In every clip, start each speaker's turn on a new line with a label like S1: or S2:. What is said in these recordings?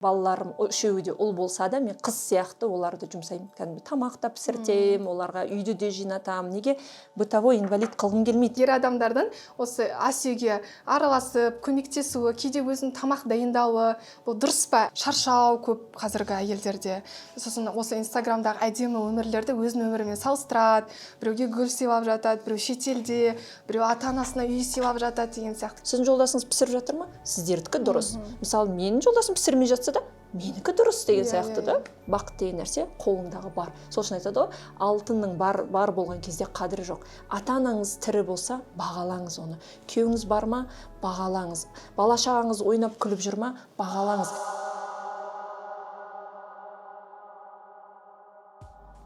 S1: балаларым үшеуі де ұл болса да мен қыз сияқты оларды жұмсаймын. Кәдімгі тамақ та пісіртемін, оларға үйді де жинатамын. Неге бытовой инвалид қылғым келмейді.
S2: Ер адамдардың осы ас үйге араласып, көмектесуі, кейде өзінің тамақ дайындауы, бұл дұрыс па? Шаршау көп қазіргі әйелдерде. Сосын осы Инстаграмдағы әдемі өмірлерді өзінің өмірімен салыстырады. Біреуге гүл сыйлап жатады, біреу шетелде, біреу ата-анасына үй сыйлап жатады деген сияқты.
S1: Сіздің жолдасыңыз пісіріп жатыр ма? Сіздердікі дұрыс. Мысалы, менің жолдасым пісірмей жатса да, менікі дұрыс деген сияқты да. Бақыт деген нәрсе қолыңдағы бар. Сол үшін айтады ғой, алтынның бар болған кезде қадірі жоқ. Ата-анаңыз тірі болса, бағалаңыз оны. Күйеуіңіз бар ма? Бағалаңыз. Бала-шағаңыз ойнап күліп жүр ма? Бағалаңыз.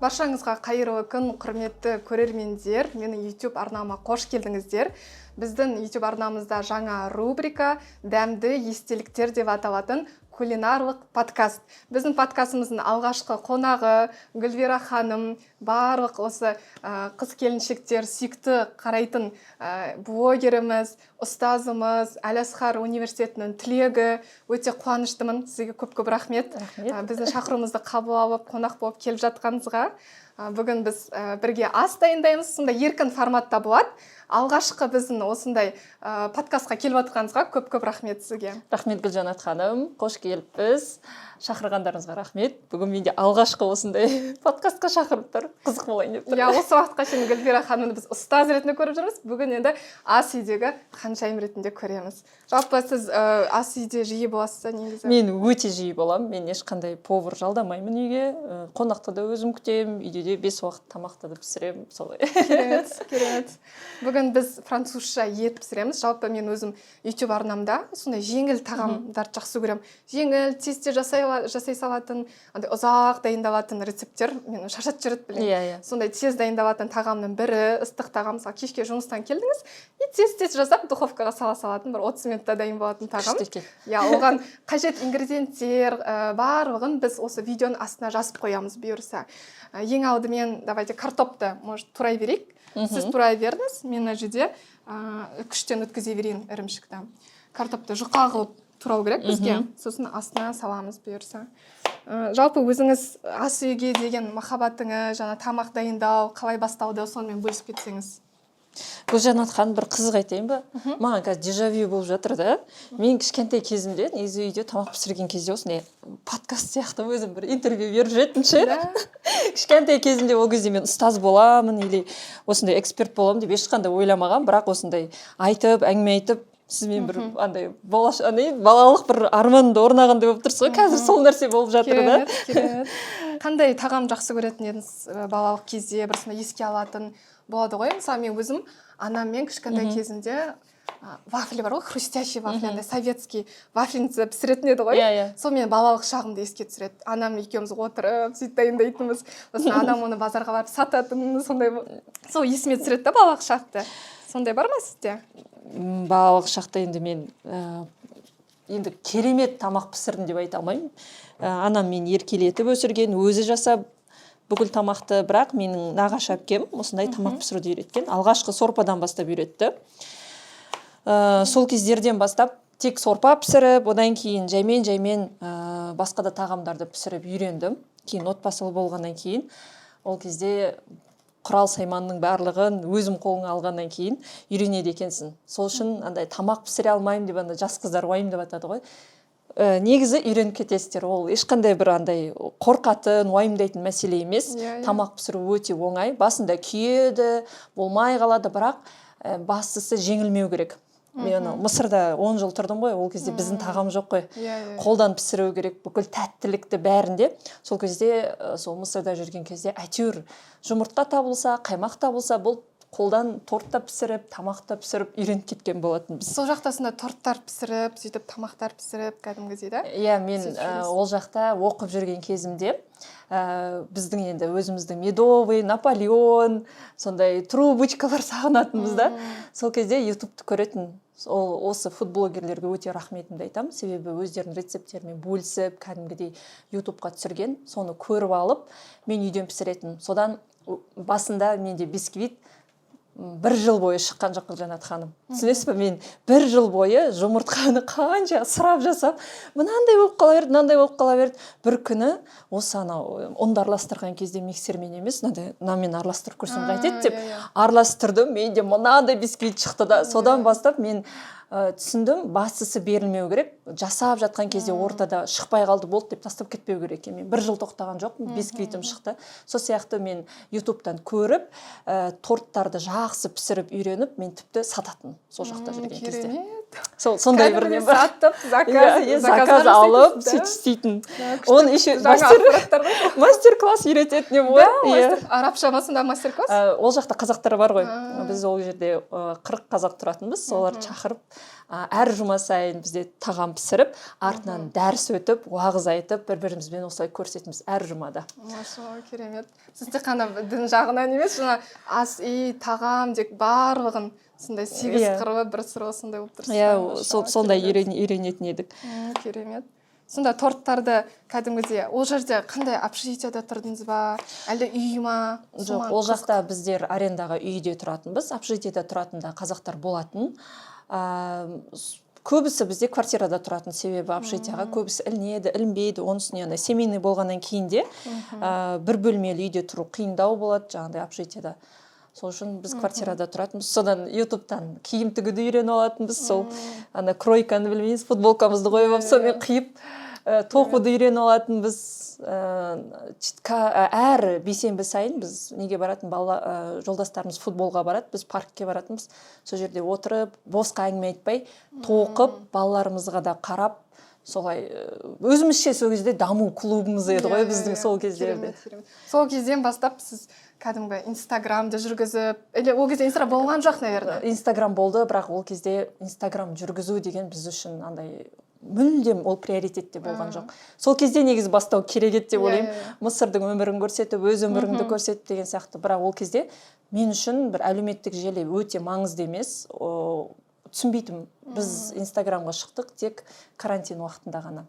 S2: Баршаңызға қайырлы күн, құрметті көрермендер. Менің YouTube арнама қош келдіңіздер. Біздің YouTube арнамызда жаңа рубрика «Дәмді естеліктер» деп аталатын кулинарлық подкаст. Біздің подкастымыздың алғашқы қонағы Гүлвира ханым, барлық осы қыз келіншектер сүйікті қарайтын блогеріміз, ұстазымыз, Әл-Асқар университетінің түлегі. Өте қуаныштымын. Сізге көп-көп рахмет. Біздің шақыруымызды қабыл алып, қонақ болып келіп жатқаныңызға. Бүгін біз бірге ас дайындаймыз. Сонда еркін форматта болады. Алғашқы біздің осындай подкастқа келіп жатқаныңызға көп-көп рахмет сізге.
S1: Рахмет Гүлжанат ханым, қош келіппіз. Шақырғандарыңызға рахмет. Бүгін менде алғашқы осындай подкастқа шақырып тұр. Қызық болайын деп тұр.
S2: Я, осы уақытқа шейін Гүлвира ханымды біз ұстаз ретінде көріп жүрміз. Бүгін енді ас үйдегі ханшайым ретінде көреміз. Жалпы сіз ас үйде жиі боласыз негізі?
S1: Мен өте жиі боламын. Мен ешқандай повар жалдамаймын үйге. Қонақты да өзім күтемін. Үйде де 5 уақыт тамақты да пісіремін. Солай.
S2: Керемет. Бүгін біз французша ет пісіреміз. Жалпы мен өзім YouTube арнамда сондай жеңіл тағамдарды жақсы көремін. Жеңіл, тезде жасай салатын, ұзақ дайындалатын рецепттер мені шаршатып жүреді білем. Сондай тез дайындалатын тағамның бірі, ыстық тағам. Мысалы, кешке жұмыстан келдіңіз, и тез жасап духовкаға сала салатын, бір 30 минутта дайын болатын тағам. Я, оған қажет ингредиенттер барлығын біз осы видеоның астына жазып қоямыз бұйырса. Ең алдымен давайте картопты, может, турай берейік. Сіз турай бердіңіз, мен мына жерде күштен өткізе берейін ірімшікті. Картопты жұқа қылып турау керек бізге. Сосын астына саламыз бұйырса. Жалпы өзіңіз ас үйге деген махаббатыңыз, жаңа тамақ дайындау, қалай басталды, сонымен бөлісіп кетсеңіз.
S1: Гүлжанат ханым, бір қызық айтайын ба? Маған қазір дежавю болып жатыр да. Мен кішкентай кезімде негізі үйде тамақ пісірген кезде осындай подкаст сияқты өзім бір интервью беріп жүретін ше. Кішкентай кезімде ол кезде мен ұстаз боламын или осындай эксперт боламын деп ешқандай ойламаған, бірақ осындай айтып, әңгіме айтып, сізмен бір андай балалық бір арманды орнағандай болып тұрсыз ғой. Қазір сол нәрсе болып жатыр да.
S2: Қандай тағам жақсы көретін едіңіз балалық кезде, бір сондай еске алатын болады ғой? Мысалы, мен өзім анаммен кішкентай кезімде вафли бар ғой, хрустящий вафли, советский вафлиница пісіретін еді ғой. Сол мен балалық шағымды еске түсіреді. Анам екеуміз отырып, сөйтіп дайындайтынбыз. Сосын анам оны базарға барып сататын, сондай сол есіме түсіреді да балалық шақты. Сондай бар ма сізде?
S1: Балалық шақта енді мен енді керемет тамақ пісірдім деп айта алмаймын. Анам мені еркелетіп өсірген, өзі жасап бүкіл тамақты, бірақ менің нағашы әпкем осындай тамақ пісіруді үйреткен. Алғашқы сорпадан бастап үйретті. Сол кездерден бастап тек сорпа пісіріп, одан кейін жаймен басқа да тағамдарды пісіріп үйрендім. Кейін отбасылы болғаннан кейін ол кезде құрал сайманның барлығын өзім қолыңа алғаннан кейін үйренеді екенсің. Сол үшін андай тамақ пісіре алмаймын деп андай жас қыздар уайымдап жатады ғой. Негізі үйреніп кетесіздер. Ол ешқандай бір андай қорқатын, уайымдайтын мәселе емес. Тамақ пісіру өте оңай. Басында күйеді, болмай қалады, бірақ бастысы жеңілмеу керек. Мен Мысырда 10 жыл тұрдым ғой, ол кезде біздің тағам жоқ қой. Қолдан пісіру керек, бүкіл тәттілікті бәрінде. Сол кезде, сол Мысырда жүрген кезде әйтеуір жұмыртқа табылса, қаймақ табылса, бұл қолдан торт пісіріп, тамақта пісіріп үйреніп кеткен болатын біз.
S2: Сол жақтасында торттар пісіріп, сөйтіп тамақтар пісіріп, кәдімгідей да?
S1: Иә, мен ол жақта оқып жүрген кезімде біздің енді өзіміздің медовый, Наполеон, сондай трубочкалар сағынатынбыз да. Сол кезде ютубты көретін. Осы фудблогерлерге өте рахметімді айтамын, себебі өздерінің рецептерімен бөлісіп, кәдімгідей ютубқа түсірген, соны көріп алып, мен үйден пісіретін. Содан басында менде бисквит бір жыл бойы шыққан жоқ Жанат ханым. Түсінесіз бе, мен бір жыл бойы жұмыртқаны қанша ысырап жасап, мынандай болып қала берді, мынандай болып қала берді. Бір күні осы анау ұнды араластырған кезде миксермен емес, мынандай нанмен араластырып көрсем қайтеді деп араластырдым. Менде мынандай бисквит шықты да, содан бастап мен түсіндім, бастысы берілмеу керек. Жасап жатқан кезде ортада шықпай қалды болды деп тастап кетпеу керек. Мен бір жыл тоқтаған жоқпын, бисквитім шықты. Сол сияқты мен ютубтан көріп, торттарды жақсы пісіріп үйреніп, мен тіпті сататын сол жақта жүрген кезде. Сондай бір не бар.
S2: Сатып,
S1: заказ алып, сөйтіп істейтін. Оны еще мастер-класс үйрететін ем ғой.
S2: Арабша ма сонда мастер-класс?
S1: Ол жақта қазақтар бар ғой. Біз ол жерде 40 қазақ тұратынбыз. Солар шақырып, әр жұма сайын бізде тағам пісіріп, артынан дәріс өтіп, уағыз айтып, бір-бірімізбен осылай көрсетеміз әр жұмада.
S2: Машалла, керемет. Сіз тек қана дін жағынан емес, жаңа ас үй, тағам дек барлығын сондай 8 қырлы бір сыры сондай болып тұрсыз.
S1: Иә, сондай үйренетін едік.
S2: Керемет. Сонда торттарды кәдімгідей ол жерде қандай общежитияда тұрдыңыз ба, әлде үй ма?
S1: Жоқ, ол жақта біздер арендаға үйде тұратынбыз, общежитияда тұратында қазақтар болатын. Көбісі бізде квартирада тұратын, себебі общежитияға көбісі ілінеді, ілінбейді. Оның үстіне семейный болғаннан кейін де бір бөлмелі үйде тұру қиындау болады, жаңағыдай общежитияда. Сол үшін біз квартирада тұратынбыз. Содан ютубтан киім тігуді үйреніп алатынбыз. Сол кройканы білмейміз, футболкамызды қойып алып, сонымен қиып тоқуды үйреніп алатынбыз. Әр бейсенбі сайын біз неге баратын, жолдастарымыз футболға барады, біз паркке баратынбыз. Сол жерде отырып, босқа әңгіме айтпай, тоқып, балаларымызға да қарап, солай өзімізше сол кезде даму клубымыз еді ғой біздің сол кездерде.
S2: Сол кезден бастап сіз кәдімгі инстаграмды жүргізіп, ол кезде инстаграм болған жоқ, наверное.
S1: Инстаграм болды, бірақ ол кезде инстаграм жүргізу деген біз үшін андай мүлдем ол приоритетте болған жоқ. Сол кезде негізі бастау керек еді деп ойлаймын. Мысырдың өмірін көрсетіп, өз өміріңді көрсетіп деген сияқты. Бірақ ол кезде мен үшін бір әлеуметтік желі өте маңызды емес. Түсінбейтім. Біз инстаграмға шықтық тек карантин уақытында ғана.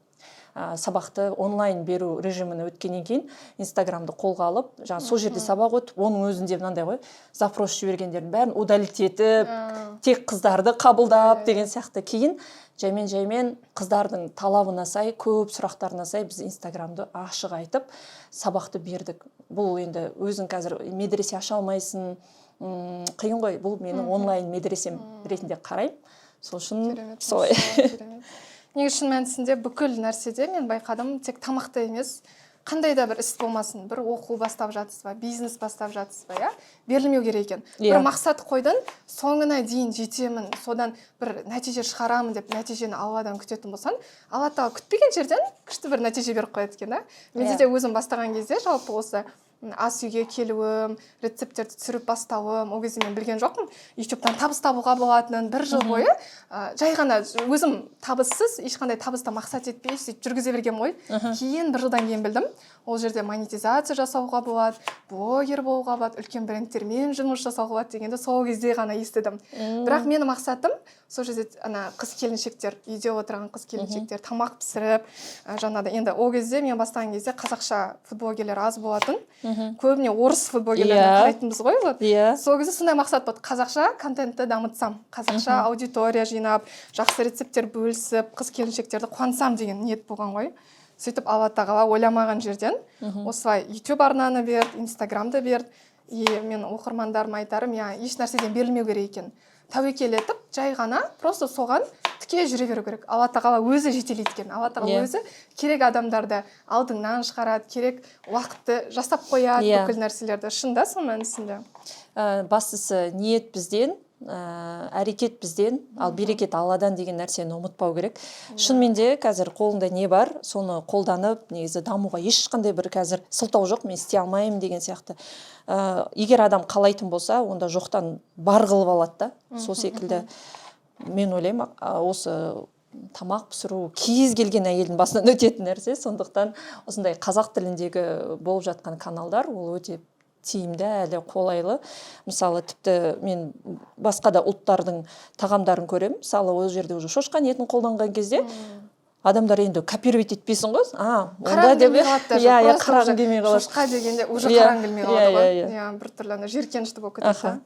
S1: Сабақты онлайн беру режиміне өткеннен кейін инстаграмды қолға алып, жаңа сол жерде сабақ өтіп, оның өзінде мынандай ғой, запрос жібергендердің бәрін удалить етіп, тек қыздарды қабылдап деген сияқты. Кейін жаймен қыздардың талабына сай, көп сұрақтарына сай біз инстаграмды ашық айтып, сабақты бердік. Бұл енді өзің қазір медресе аша алмайсың, қиын ғой, бұл менің онлайн медресем ретінде қараймын. Сол үшін солай.
S2: Неге шын мәнісінде бүкіл нәрседе мен байқадым, тек тамақта емес, қандай да бір іс болмасын, бір оқу бастап жатсыз ба, бизнес бастап жатсыз ба, берілмеу керек екен. Бір мақсат қойдың, соңына дейін жетемін, содан бір нәтиже шығарамын деп нәтижені Алладан күтетін болсан, Алла тағала күтпеген жерден күшті бір нәтиже беріп қояды екен. Менде де өзім бастаған кезде жалпы осы ас үйге келуім, рецептерді түсіріп бастауым, ол кезде мен білген жоқпын. ютубтан табыс табуға болатынын бір жыл бойы жай ғана өзім табыссыз, ешқандай табысты мақсат етпей жүргізе берген ғой. Кейін бір жылдан кейін білдім, ол жерде монетизация жасауға болады, блогер болуға болады, үлкен брендтермен жұмыс жасауға болады дегенді сол кезде ғана естідім. Бірақ менің мақсатым сол жерде қыз-келіншектер, үйде отырған қыз-келіншектер тамақ пісіріп, жаңада енді ол кезде мен бастаған кезде қазақша футболгерлер аз болатын. Көбіне орыс футболгерлеріне қарайтынбыз ғой. Сол кезде сондай мақсат болды. Қазақша контентті дамытсам, қазақша аудитория жинап, жақсы рецепттер бөлісіп, қыз-келіншектерді қуансам деген ниет болған ғой. Сөйтіп Алла тағала ойламаған жерден осылай YouTube арнаны берді, Instagramды берді. Мен оқырмандарыма айтарым, еш нәрседен берілмеу керек екен. Тәуекел етіп, жай ғана просто соған тіке жүре беру керек. Алла тағала өзі жетелейді екен. Алла тағала өзі керек адамдарды алдыңнан шығарады, керек уақытты жасап қояды, бүкіл нәрселерді. Шында сол мәнісінде.
S1: Бастысы ниет бізден, әрекет бізден, ал берекет Алладан деген нәрсені ұмытпау керек. Шынымен де қазір қолында не бар, соны қолданып, негізі дамуға ешқандай бір қазір сылтау жоқ, мен істей алмаймын деген сияқты. Егер адам қалайтын болса, онда жоқтан бар қылып алады да. Сол секілді мен ойлаймын, осы тамақ пісіру кез келген әйелдің басынан өтетін нәрсе. Сондықтан осындай қазақ тіліндегі болып жатқан каналдар ол өте тиімді, әлі қолайлы. Мысалы, тіпті мен басқа да ұлттардың тағамдарын көремін. Мысалы, ол жерде уже шошқан етін қолданған кезде адамдар енді копировать етпесін ғой.
S2: Онда деп
S1: қарағым келмей қалады.
S2: Шошқа дегенде уже қараң келмей қалады ғой. Бір түрлі жеркенішті болып кетеді.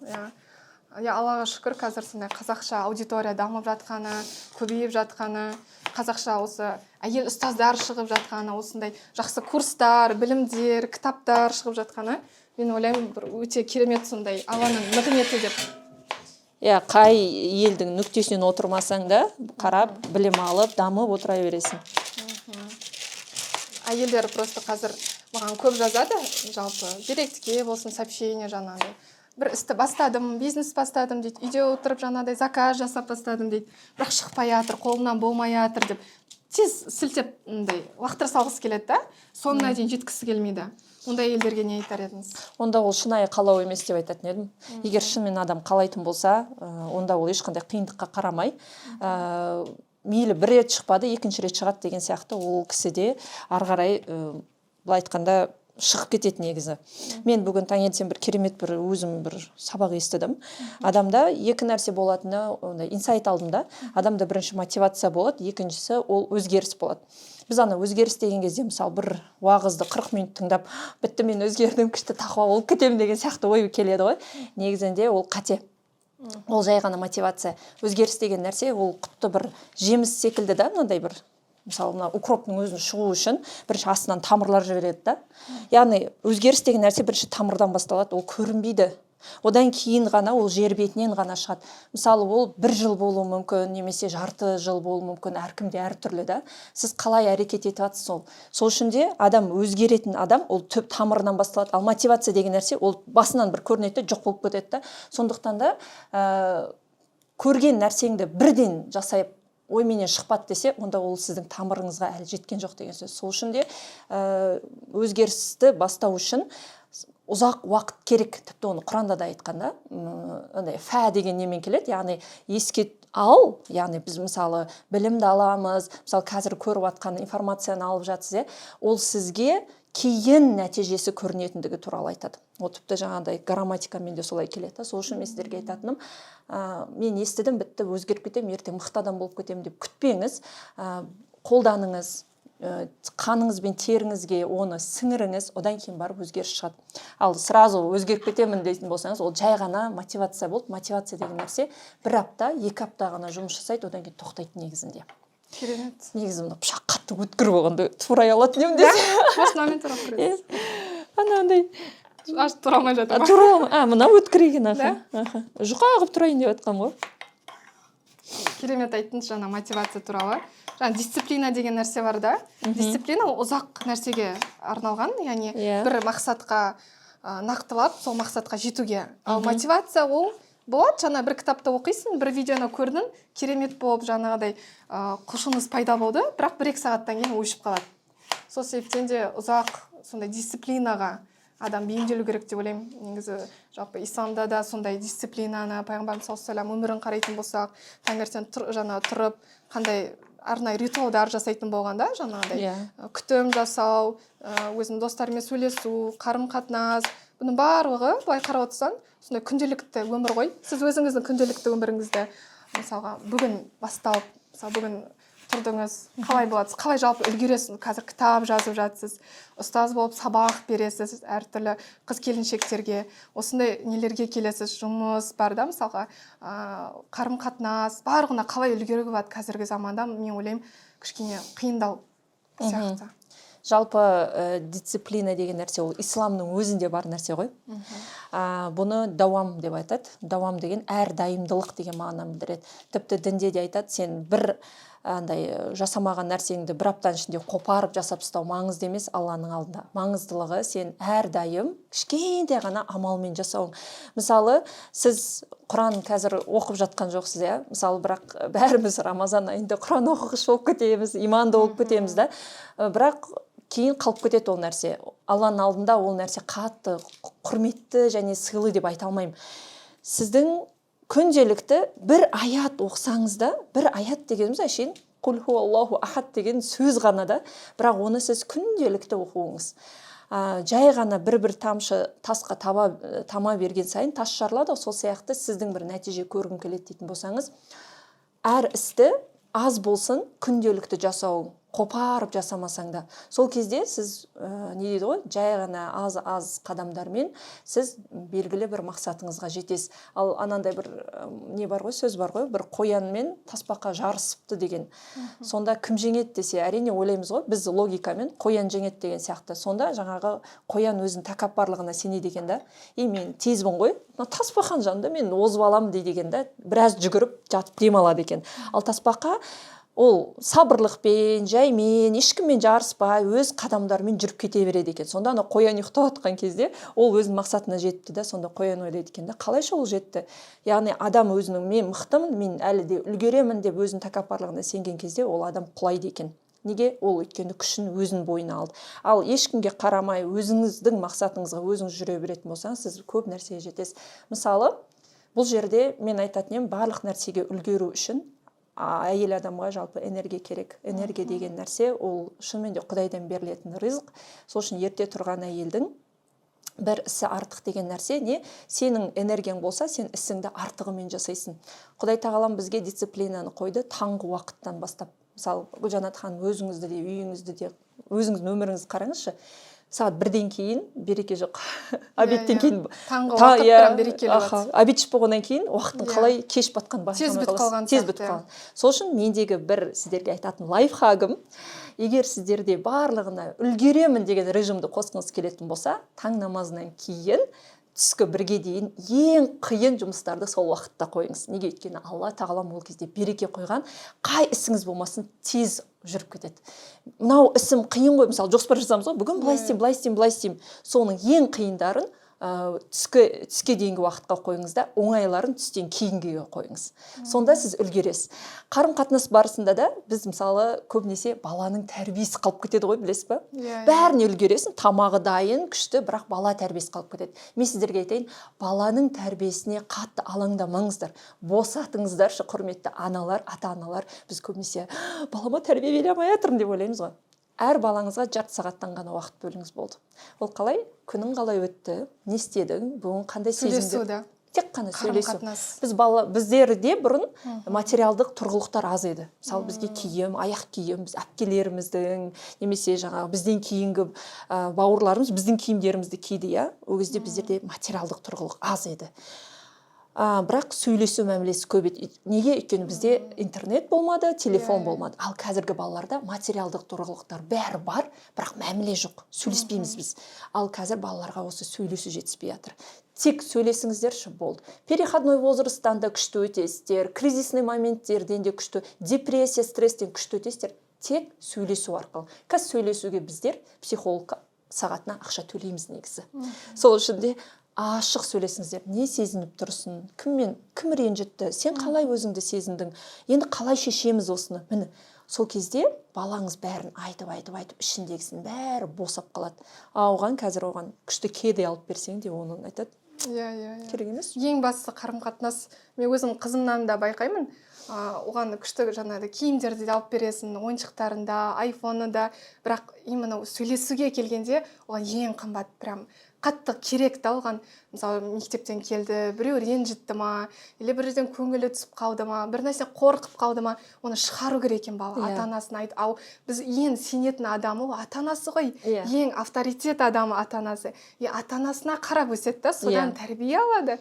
S2: Аллаға шүкір, қазір сондай қазақша аудитория дамып жатқаны, көбейіп жатқаны, қазақша осы әйел ұстаздар шығып жатқаны, осындай жақсы курстар, білімдер, кітаптар шығып жатқаны, мен ойлаймын, бір өте керемет сондай Алланың нығметі деп.
S1: Қай елдің нүктесінен отырмасаң да, қарап, білім алып, дамып отыра бересің.
S2: Әйелдер просто қазір маған көп жазады, жалпы директке болсын, сообщение жаңағыдай. Бір істі бастадым, бизнес бастадым дейді, үйде отырып жаңағыдай заказ жасап бастадым дейді, бірақ шықпай жатыр, қолымнан болмай жатыр деп тез сілтеп лақтыра салғысы келеді да, соңына дейін жеткісі келмейді. Ондай әйелдерге не айтар едіңіз?
S1: Онда ол шынайы қалау емес деп айтатын едім. Егер шынымен адам қалайтын болса, онда ол ешқандай қиындыққа қарамай, мейлі бір рет шықпады, екінші рет шығады деген сияқты ол кісіде ары қарай былай айтқанда шығып кетеді негізі. Мен бүгін таңертең бір керемет бір өзім бір сабақ естідім. Адамда екі нәрсе болатыны, инсайт алдым да. Адамда бірінші мотивация болады, екіншісі ол өзгеріс болады. Біз ана өзгеріс деген кезде мысалы бір уағызды 40 минут тыңдап, бітті мен өзгердім, күшті тақуа болып кетемін деген сияқты ой келеді ғой. Негізінде ол қате. Ол жай ғана мотивация. Өзгеріс деген нәрсе ол құтты бір жеміс секілді да, мынандай бір мысалы мына укроптың өзін шығу үшін бірінші астынан тамырлар жібереді да. Яғни өзгеріс деген нәрсе бірінші тамырдан басталады, ол көрінбейді. Одан кейін ғана ол жер бетінен ғана шығады. Мысалы ол 1 жыл болуы мүмкін, немесе жарты жыл болуы мүмкін, әркімде әртүрлі да. Сіз қалай әрекет етіп жатсыз сол. Сол үшін де адам өзгеретін адам ол түп тамырынан басталады. Ал мотивация деген нәрсе ол басынан бір көрінеді, жоқ болып кетеді да. Сондықтан да көрген нәрсеңді бірден жасап ойменен шықпады десе, онда ол сіздің тамырыңызға әлі жеткен жоқ деген сөз. Сол үшін де өзгерісті бастау үшін ұзақ уақыт керек. Тіпті оны Құранда да айтқанда, фә деген немен келеді, яғни еске ал, яғни біз мысалы білімді аламыз, мысалы қазір көріп жатқан информацияны алып жатсыз, ол сізге кейін нәтижесі көрінетіндігі туралы айтады. Ол тіпті жаңағыдай грамматикамен де солай келеді. Сол үшін мен сіздерге айтатыным, мен естідім, бітті, өзгеріп кетемін, ертең мықты адам болып кетемін деп күтпеңіз, қолданыңыз, қаныңыз бен теріңізге оны сіңіріңіз, одан кейін барып өзгеріс шығады. Ал сразу өзгеріп кетемін дейтін болсаңыз, ол жай ғана мотивация болды. Мотивация деген нәрсе 1 апта, 2 апта ғана жұмыс жасайды, одан кейін тоқтайды негізінде.
S2: Керемет.
S1: Негізі мына пышақ қатты өткір болғанда турай алатын едім десе.
S2: Машинамен турап кіресіз.
S1: Анандай
S2: Аш тұра алмай жатыр.
S1: Мына өткір екен, жұқа қылып тұрайын деп жатқам ғой.
S2: Керемет айттыңыз жаңа мотивация туралы. Жаңа дисциплина деген нәрсе бар да. Дисциплина ұзақ нәрсеге арналған, яғни бір мақсатқа нақтылап, сол мақсатқа жетуге. Ал мотивация ол болады, жаңа бір кітапты оқисың, бір видеоны көрдің, керемет болып жаңағыдай құлшыныс пайда болды, бірақ 1-2 сағаттан кейін өшіп қалады. Сол себептен де ұзақ сондай дисциплинаға адам бейімделу керек деп ойлаймын. Негізі жалпы исламда да сондай дисциплинаны, пайғамбарымыз саллаллаху алейхи ва саллям өмірін қарайтын болсақ, таңертең тұрып, қандай арнайы ритуалдар жасайтын болғанда, жаңағыдай күтім жасау, өзінің достарымен сөйлесу, қарым-қатынас, бұның барлығы былай қарап отырсаң, сондай күнделікті өмір ғой. Сіз өзіңіздің күнделікті өміріңізді мысалға бүгін басталып, мысалы бүгін тұрдыңыз, қалай болады? Қалай жалпы үлгересіз? Қазір кітап жазып жатсыз, ұстаз болып сабақ бересіз әртүрлі қыз-келіншектерге. Осындай нелерге келесіз, жұмыс бар да, мысалға қарым-қатынас, барлығына қалай үлгеруге болады қазіргі заманда, мен ойлаймын, кішкене қиындау сияқты.
S1: Жалпы дисциплина деген нәрсе ол исламның өзінде бар нәрсе ғой. Бұны дауам деп айтады. Дауам деген әрдайымдылық деген мағынаны білдіреді. Тіпті дінде де айтады, сен бір жасамаған нәрсеңді 1 аптаның ішінде қопарып жасап тастау маңызды емес Алланың алдында. Маңыздылығы сен әрдайым кішкентай ғана амалмен жасауың. Мысалы, сіз Құран қазір оқып жатқан жоқсыз, мысалы, бірақ бәріміз Рамазан айында Құран оқығыш болып кетеміз, иманды болып кетеміз да. Бірақ кейін қалып кетеді ол нәрсе. Алланың алдында ол нәрсе қатты құрметті және сыйлы деп айта алмаймын. Сіздің күнделікті бір аят оқысаңыз да, бір аят дегеніміз әшейін «Құл хуаллаху ахад» деген сөз ғана да, бірақ оны сіз күнделікті оқуыңыз. Жай ғана бір тамшы тасқа тама берген сайын тас жарылады, сол сияқты сіздің бір нәтиже көргім келеді дейтін болсаңыз, әр істі аз болсын күнделікті жасау қопарып жасамасаң да. Сол кезде сіз не дейді ғой, жай ғана аз қадамдармен сіз белгілі бір мақсатыңызға жетесіз. Ал анандай бір не бар ғой, сөз бар ғой, бір қоян мен тасбақа жарысыпты деген. Сонда кім жеңеді десе, әрине ойлаймыз ғой, біз логикамен қоян жеңеді деген сияқты. Сонда жаңағы қоян өзінің тәкаппарлығына сенеді екен да. Мен тезбін ғой, тасбақаның жанында мен озып аламын дейді екен да. Біраз жүгіріп жатып демалады екен. Ал тасбақа ол сабырлықпен, жаймен, ешкіммен жарыспай, өз қадамдарымен жүріп кете береді екен. Сонда ана қоян ұйықтап жатқан кезде ол өзінің мақсатына жетті да, сонда қоян ойлайды екен да, қалайша ол жетті. Яғни адам өзінің мен мықтымын, мен әлі де үлгеремін деп өзінің тәкаппарлығына сенген кезде ол адам құлайды екен. Неге? Ол өйткені күшін өзінің бойына алды. Ал ешкімге қарамай өзіңіздің мақсатыңызға өзіңіз жүре беретін болсаңыз, сіз көп нәрсеге жетесіз. Мысалы, бұл жерде мен айтатын едім, барлық нәрсеге үлгеру үшін әйел адамға жалпы энергия керек. Энергия деген нәрсе ол шынымен де Құдайдан берілетін рызық. Сол үшін ерте тұрған әйелдің бір ісі артық деген нәрсе не? Сенің энергияң болса, сен ісіңді артығымен жасайсың. Құдай тағалам бізге дисциплинаны қойды таңғы уақыттан бастап. Мысалы, Гүлжанат ханым, өзіңізді де, үйіңізді де, өзіңіздің өміріңізді қараңызшы. Сағат 1-ден кейін береке жоқ. Обедтен кейін
S2: таңғы уақыт прям берекелі болады.
S1: Обед ішіп болғаннан кейін уақыттың қалай кеш батқан
S2: тез бітіп қалған.
S1: Сол үшін мендегі бір сіздерге айтатын лайфхагым, егер сіздерде барлығына үлгеремін деген режимді қосқыңыз келетін болса, таң намазынан кейін түскі 1-ге дейін ең қиын жұмыстарды сол уақытта қойыңыз. Неге? Өйткені Алла тағалам ол кезде береке қойған, қай ісіңіз болмасын тез жүріп кетеді. Мынау ісім қиын ғой, мысалы жоспар жасамыз ғой, бүгін былай істеймін. Соның ең қиындарын түске дейінгі уақытқа қойыңыз да, оңайларын түстен кейінгіге қойыңыз. Сонда сіз үлгересіз. Қарым-қатынас барысында да біз мысалы көбінесе баланың тәрбиесі қалып кетеді ғой, білесіз ба? Бәріне үлгересің, тамағы дайын, күшті, бірақ бала тәрбиесі қалып кетеді. Мен сіздерге айтайын, баланың тәрбиесіне қатты алаңдамаңыздар. Босатыңыздаршы, құрметті аналар, ата-аналар. Біз көбінесе балама тәрбие бере алмай жатырмын деп ойлаймыз ғой. Әр балаңызға жарты сағаттан ғана уақыт бөліңіз болды. Ол қалай? Күнің қалай өтті? Не істедің? Бүгін қандай сезімдер? Тек қана сөйлесу. Біздерде бұрын материалдық тұрғылықтар аз еді. Мысалы бізге киім, аяқ киім, біз әпкелеріміздің, немесе жаңағы бізден кейінгі бауырларымыз біздің киімдерімізді киді, иә? Ол кезде біздерде материалдық тұрғылық аз еді. Бірақ сөйлесу мәмілесі көп еді. Неге? Өйткені бізде интернет болмады, телефон болмады. Ал қазіргі балаларда материалдық тұрғылықтар бәрі бар, бірақ мәміле жоқ. Сөйлеспейміз біз. Ал қазір балаларға осы сөйлесу жетіспей жатыр. Тек сөйлесіңіздерші болды. Переходной возрасттан да күшті өтесіздер, кризисный моменттерден де күшті, депрессия, стресстен күшті өтесіздер. Тек сөйлесу арқылы. Қазір сөйлесуге біздер психологқа сағатына ақша төлейміз негізі. Сол үшін де ашық сөйлесіңіздер. Не сезініп тұрсың? Кім ренжітті? Сен қалай өзіңді сезіндің? Енді қалай шешеміз осыны? Міне, сол кезде балаңыз бәрін айтып, ішіндегісін бәрі босап қалады. Қазір оған күшті кеде алып берсең де оны айтады. Керек емес.
S2: Ең бастысы қарым-қатынас. Мен өзім қызымнан да байқаймын. Оған күшті жаңағы киімдерді де алып бересің, ойыншықтарын да, айфоны да, бірақ именно сөйлесуге келгенде оған ең қымбат прям қатты керек та оған. Мысалы мектептен келді, біреу ренжітті ма, или бір жерден көңілі түсіп қалды ма, бір нәрсе қорқып қалды ма, оны шығару керек екен бала. Ата-анасына айт. Ал біз ең сенетін адамы ата-анасы ғой. Ең авторитет адамы ата-анасы. Ата-анасына қарап өседі да, содан тәрбие алады.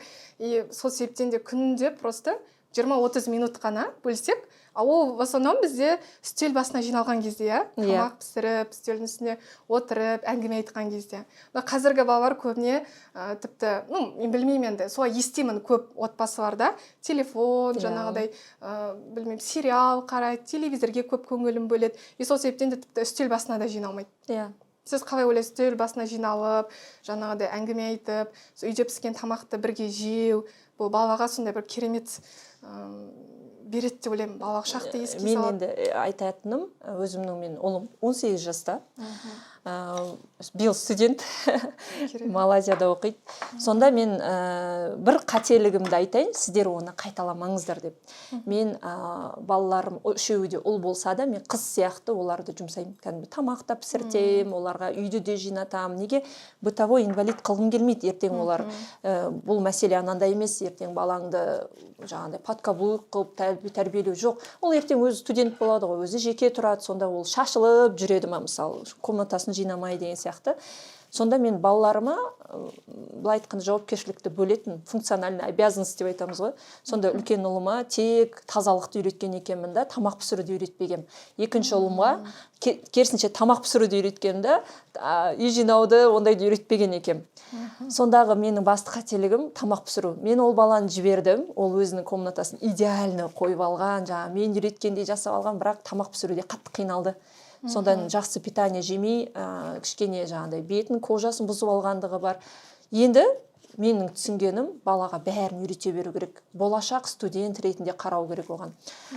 S2: Сол себептен де күнінде просто 20-30 минут қана бөлсек, ол в основном бізде үстел басына жиналған кезде, тамақ пісіріп, үстелдің үстіне отырып, әңгіме айтқан кезде. Қазіргі балалар көбіне тіпті, мен білмеймін енді, солай естимін көп отбасыларда, телефон, жаңағыдай, білмеймін, сериал қарайды, телевизорге көп көңілін бөледі. Сол себептен де тіпті үстел басына да жиналмайды. Сіз қалай ойлайсыз, үстел басына жиналып, жаңағыдай әңгіме айтып, үйде піскен тамақты бірге жеу, бұл балаға сондай бір керемет береді деп ойлаймын. Балалық шақты еске салады.
S1: Мен енді айтатыным, өзімнің мен ұлым 18 жаста. биыл студент Малайзияда оқиды. Сонда мен бір қателігімді айтайын, сіздер оны қайталамаңыздар деп. Мен балаларым үшеуі де ұл болса да, мен қыз сияқты оларды жұмсаймын. Кәдімгі тамақ та пісіртем, оларға үйді де жинатам. Неге бытовой инвалид қылғым келмейді. Ертең олар бұл мәселе анандай емес, ертең балаңды жаңағыдай подкаблук қылып тәрбиелеу жоқ. Ол ертең өзі студент болады ғой, өзі жеке тұрады, сонда ол шашылып жүреді ма, мысалы, комнатасын жинамай деген сияқты. Сонда мен балаларыма былай айтқанда жауапкершілікті бөлетін функциональный обязанность деп айтамыз ғой. Сонда үлкен ұлыма тек тазалықты үйреткен екенмін да, тамақ пісіруді үйретпегем. Екінші ұлыма керісінше тамақ пісіруді үйреткен да, үй жинауды ондайды үйретпеген екем. Сондағы менің басты қателігім тамақ пісіру. Мен ол баланы жібердім, ол өзінің комнатасын идеально қойып алған, жаңа мен үйреткендей жасап алған, бірақ тамақ пісіруде қатты қиналды. Сондан жақсы питание жемей, кішкене жаңағыдай бетін, кожасын бұзып алғандығы бар. Енді менің түсінгенім, балаға бәрін үйрете беру керек. Болашақ студент ретінде қарау керек оған.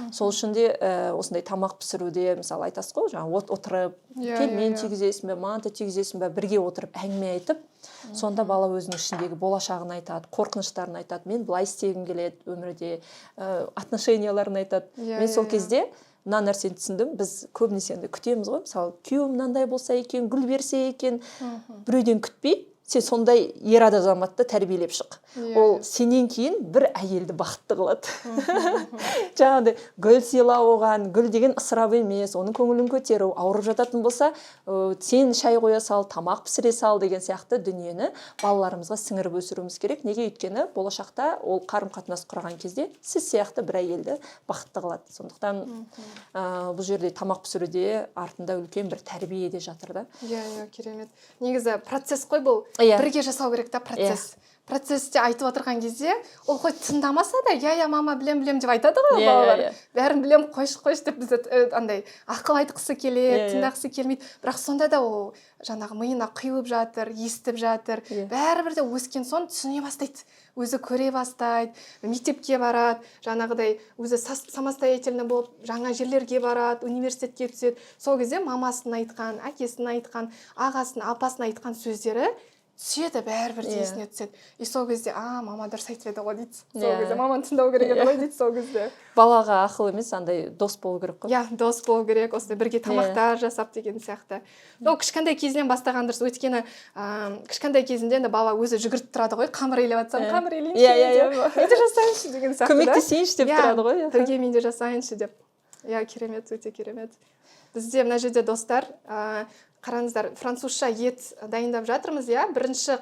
S1: Сол үшін де осындай тамақ пісіруде, мысалы айтасыз ғой, жаңа отырып, келмен тигізесің бе, манты тигізесің бе, бірге отырып әңгіме айтып, сонда бала өзінің ішіндегі болашағын айтады, қорқыныштарын айтады. Мен былай істегім келеді өмірде, отношенияларын айтады. Мен сол кезде мына нәрсені түсіндім, біз көбінесе күтеміз ғой, мысалы күйеуім мынандай болса екен, гүл берсе екен, біреуден күтпей сен сондай ер азаматты тәрбиелеп шық. Ол сенен кейін бір әйелді бақытты қылады. Жаңағыдай гүл сыйла оған, гүл деген ысырап емес, оның көңілін көтеру, ауырып жататын болса, сен шай қоя сал, тамақ пісіре сал деген сияқты дүниені балаларымызға сіңіріп өсіруіміз керек. Неге? Өйткені болашақта ол қарым-қатынас құрған кезде сіз сияқты бір әйелді бақытты қылады. Сондықтан бұл жерде тамақ пісіруде артында үлкен бір тәрбие де жатыр да.
S2: Иә, керемет. Негізі процесс қой бұл. Бірге жасау керек та процесс. Процессте айтып отырған кезде, ол қой тыңдамаса да, я мама білем деп айтады ғой балалар. Бәрін білем, қойш деп бізді андай ақыл айтқысы келеді, тыңдағысы келмейді. Бірақ сонда да ол жаңағы миына құйылып жатыр, естіп жатыр. Бәрібір де өскен соң түсіне бастайды. Өзі көре бастайды, мектепке барады, жаңағыдай өзі самостоятельно болып жаңа жерлерге барады, университетке түседі. Сол кезде мамасын айтқан, әкесін айтқан, ағасын, апасын айтқан сөздері түседі, бәрібір есіне түседі. И сол кезде, мама дұрыс айтып еді ғой дейді. Сол кезде маманы тыңдау керек еді ғой дейді сол кезде.
S1: Балаға ақыл емес, андай дос болу керек қой.
S2: Иә, дос болу керек, осылай бірге тамақтар жасап деген сияқты. Ол кішкентай кезінен бастаған дұрыс. Өйткені кішкентай кезінде енді бала өзі жүгіріп тұрады ғой, қамыр илеп жатсам, қамыр илейінші, мен де жасайыншы деген сияқты.
S1: Көмектесейінші деп тұрады ғой.
S2: Бірге мен де жасайыншы деп. Иә, керемет, өте керемет. Бізде мына жерде достар, қараңыздар, французша ет дайындап жатырмыз, иә. Бірінші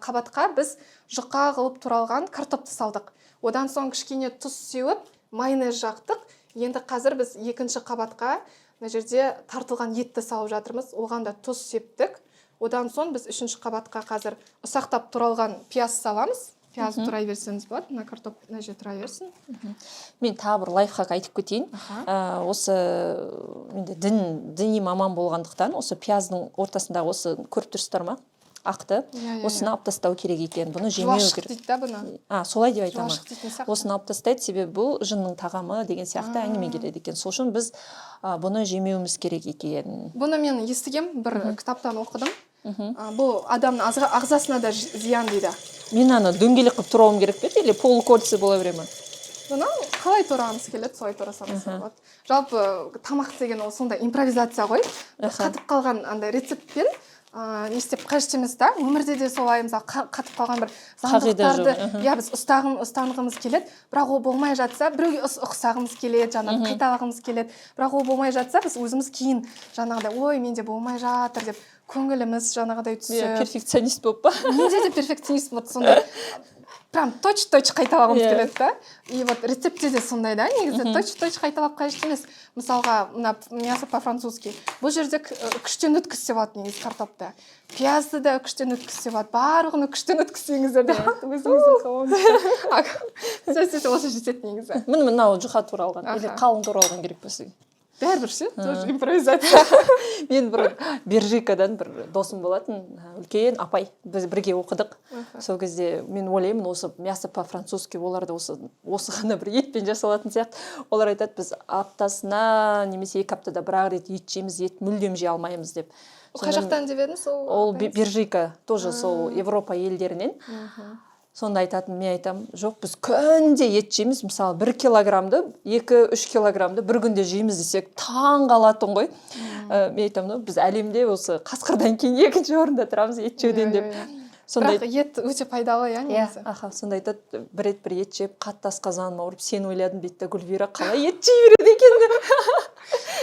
S2: қабатқа біз жұқа қылып туралған картопты салдық. Одан соң кішкене тұз сеуіп, майонез жақтық. Енді қазір біз екінші қабатқа мына жерде тартылған етті салып жатырмыз. Оған да тұз септік. Одан соң біз үшінші қабатқа қазір ұсақтап туралған пияз саламыз. Пиязды турай берсеңіз болады, мына картоп мына жерде тұра берсін.
S1: Мен тағы бір лайфхак айтып кетейін. Осы менде діни маман болғандықтан, осы пияздың ортасындағы осы көріп тұрсыздар ма? Ақты. Осыны алып тастау керек екен. Бұны жемеу керек.
S2: Жуашық дейді да бұны.
S1: Солай деп айтамын. Осыны алып тастайды, себебі бұл жынның тағамы деген сияқты әңгіме келеді екен. Сол үшін біз бұны жемеуіміз керек екен.
S2: Бұны мен естігем, бір кітаптан оқыдым. Бұл адамның ағзасына да зиян дейді.
S1: Мен аны дөңгелек қылып турауым керек пе, или полукольце бола бере ме?
S2: Бұны қалай турағымыз келеді, солай турасаңыз болады. Жалпы тамақ деген ол сондай импровизация ғой. Қатып қалған андай рецептпен не істеп қажет емес та, өмірде де солай, мысалы қатып қалған бір заңдылықтарды біз ұстанғымыз келеді, бірақ ол болмай жатса, біреуге ұқсағымыз келеді, жаңағы қайталағымыз келеді, бірақ ол болмай жатса, біз өзіміз кейін жаңағыдай, ой, менде болмай жатыр деп көңіліміз жаңағыдай түсіп.
S1: Перфекционист болып па?
S2: Менде де перфекционист болды, сондай. Прям точ-точ қайталағымыз келеді да. И вот рецептте де сондай да, негізі точ-точ қайталап қажет емес. Мысалға, мына мясо по-французски. Бұл жерде күштен өткізсе болады негізі картопты. Пиязды да күштен өткізсе болады. Барлығыны күштен өткізсеңіздер де өзіңіздің қалауыңызда. Сөйтсе осы жетеді негізі.
S1: Мынау жұқа туралған, или қалың туралған керек пе сізге?
S2: бәрібір ше тоже импровизация.
S1: Мен бір Бержикадан бір досым болатын, үлкен апай, біз бірге оқыдық. Сол кезде мен ойлаймын, осы мясо по-французски оларда осы ғана бір етпен жасалатын сияқты. Олар айтады, біз аптасына немесе 2 аптада бір-ақ рет ет жейміз, ет мүлдем жей алмаймыз деп.
S2: Қай жақтан деп едіңіз
S1: Ол Бержика, тоже сол Европа елдерінен. Сонда айтатын, мен айтам, жоқ, біз күнде ет жейміз, мысалы 1 килограммды, 2-3 килограммды бір күнде жейміз десек, таң қалатын ғой. Мен айтам, біз әлемде осы қасқырдан кейін 2-ші орында тұрамыз ет жеуден деп.
S2: Бірақ ет өте пайдалы, негізі.
S1: Сонда айтады, бір ет жеп, қатты асқазаным ауырып, сен ойладың бетті, Гүлвира қалай ет жей береді екен деп.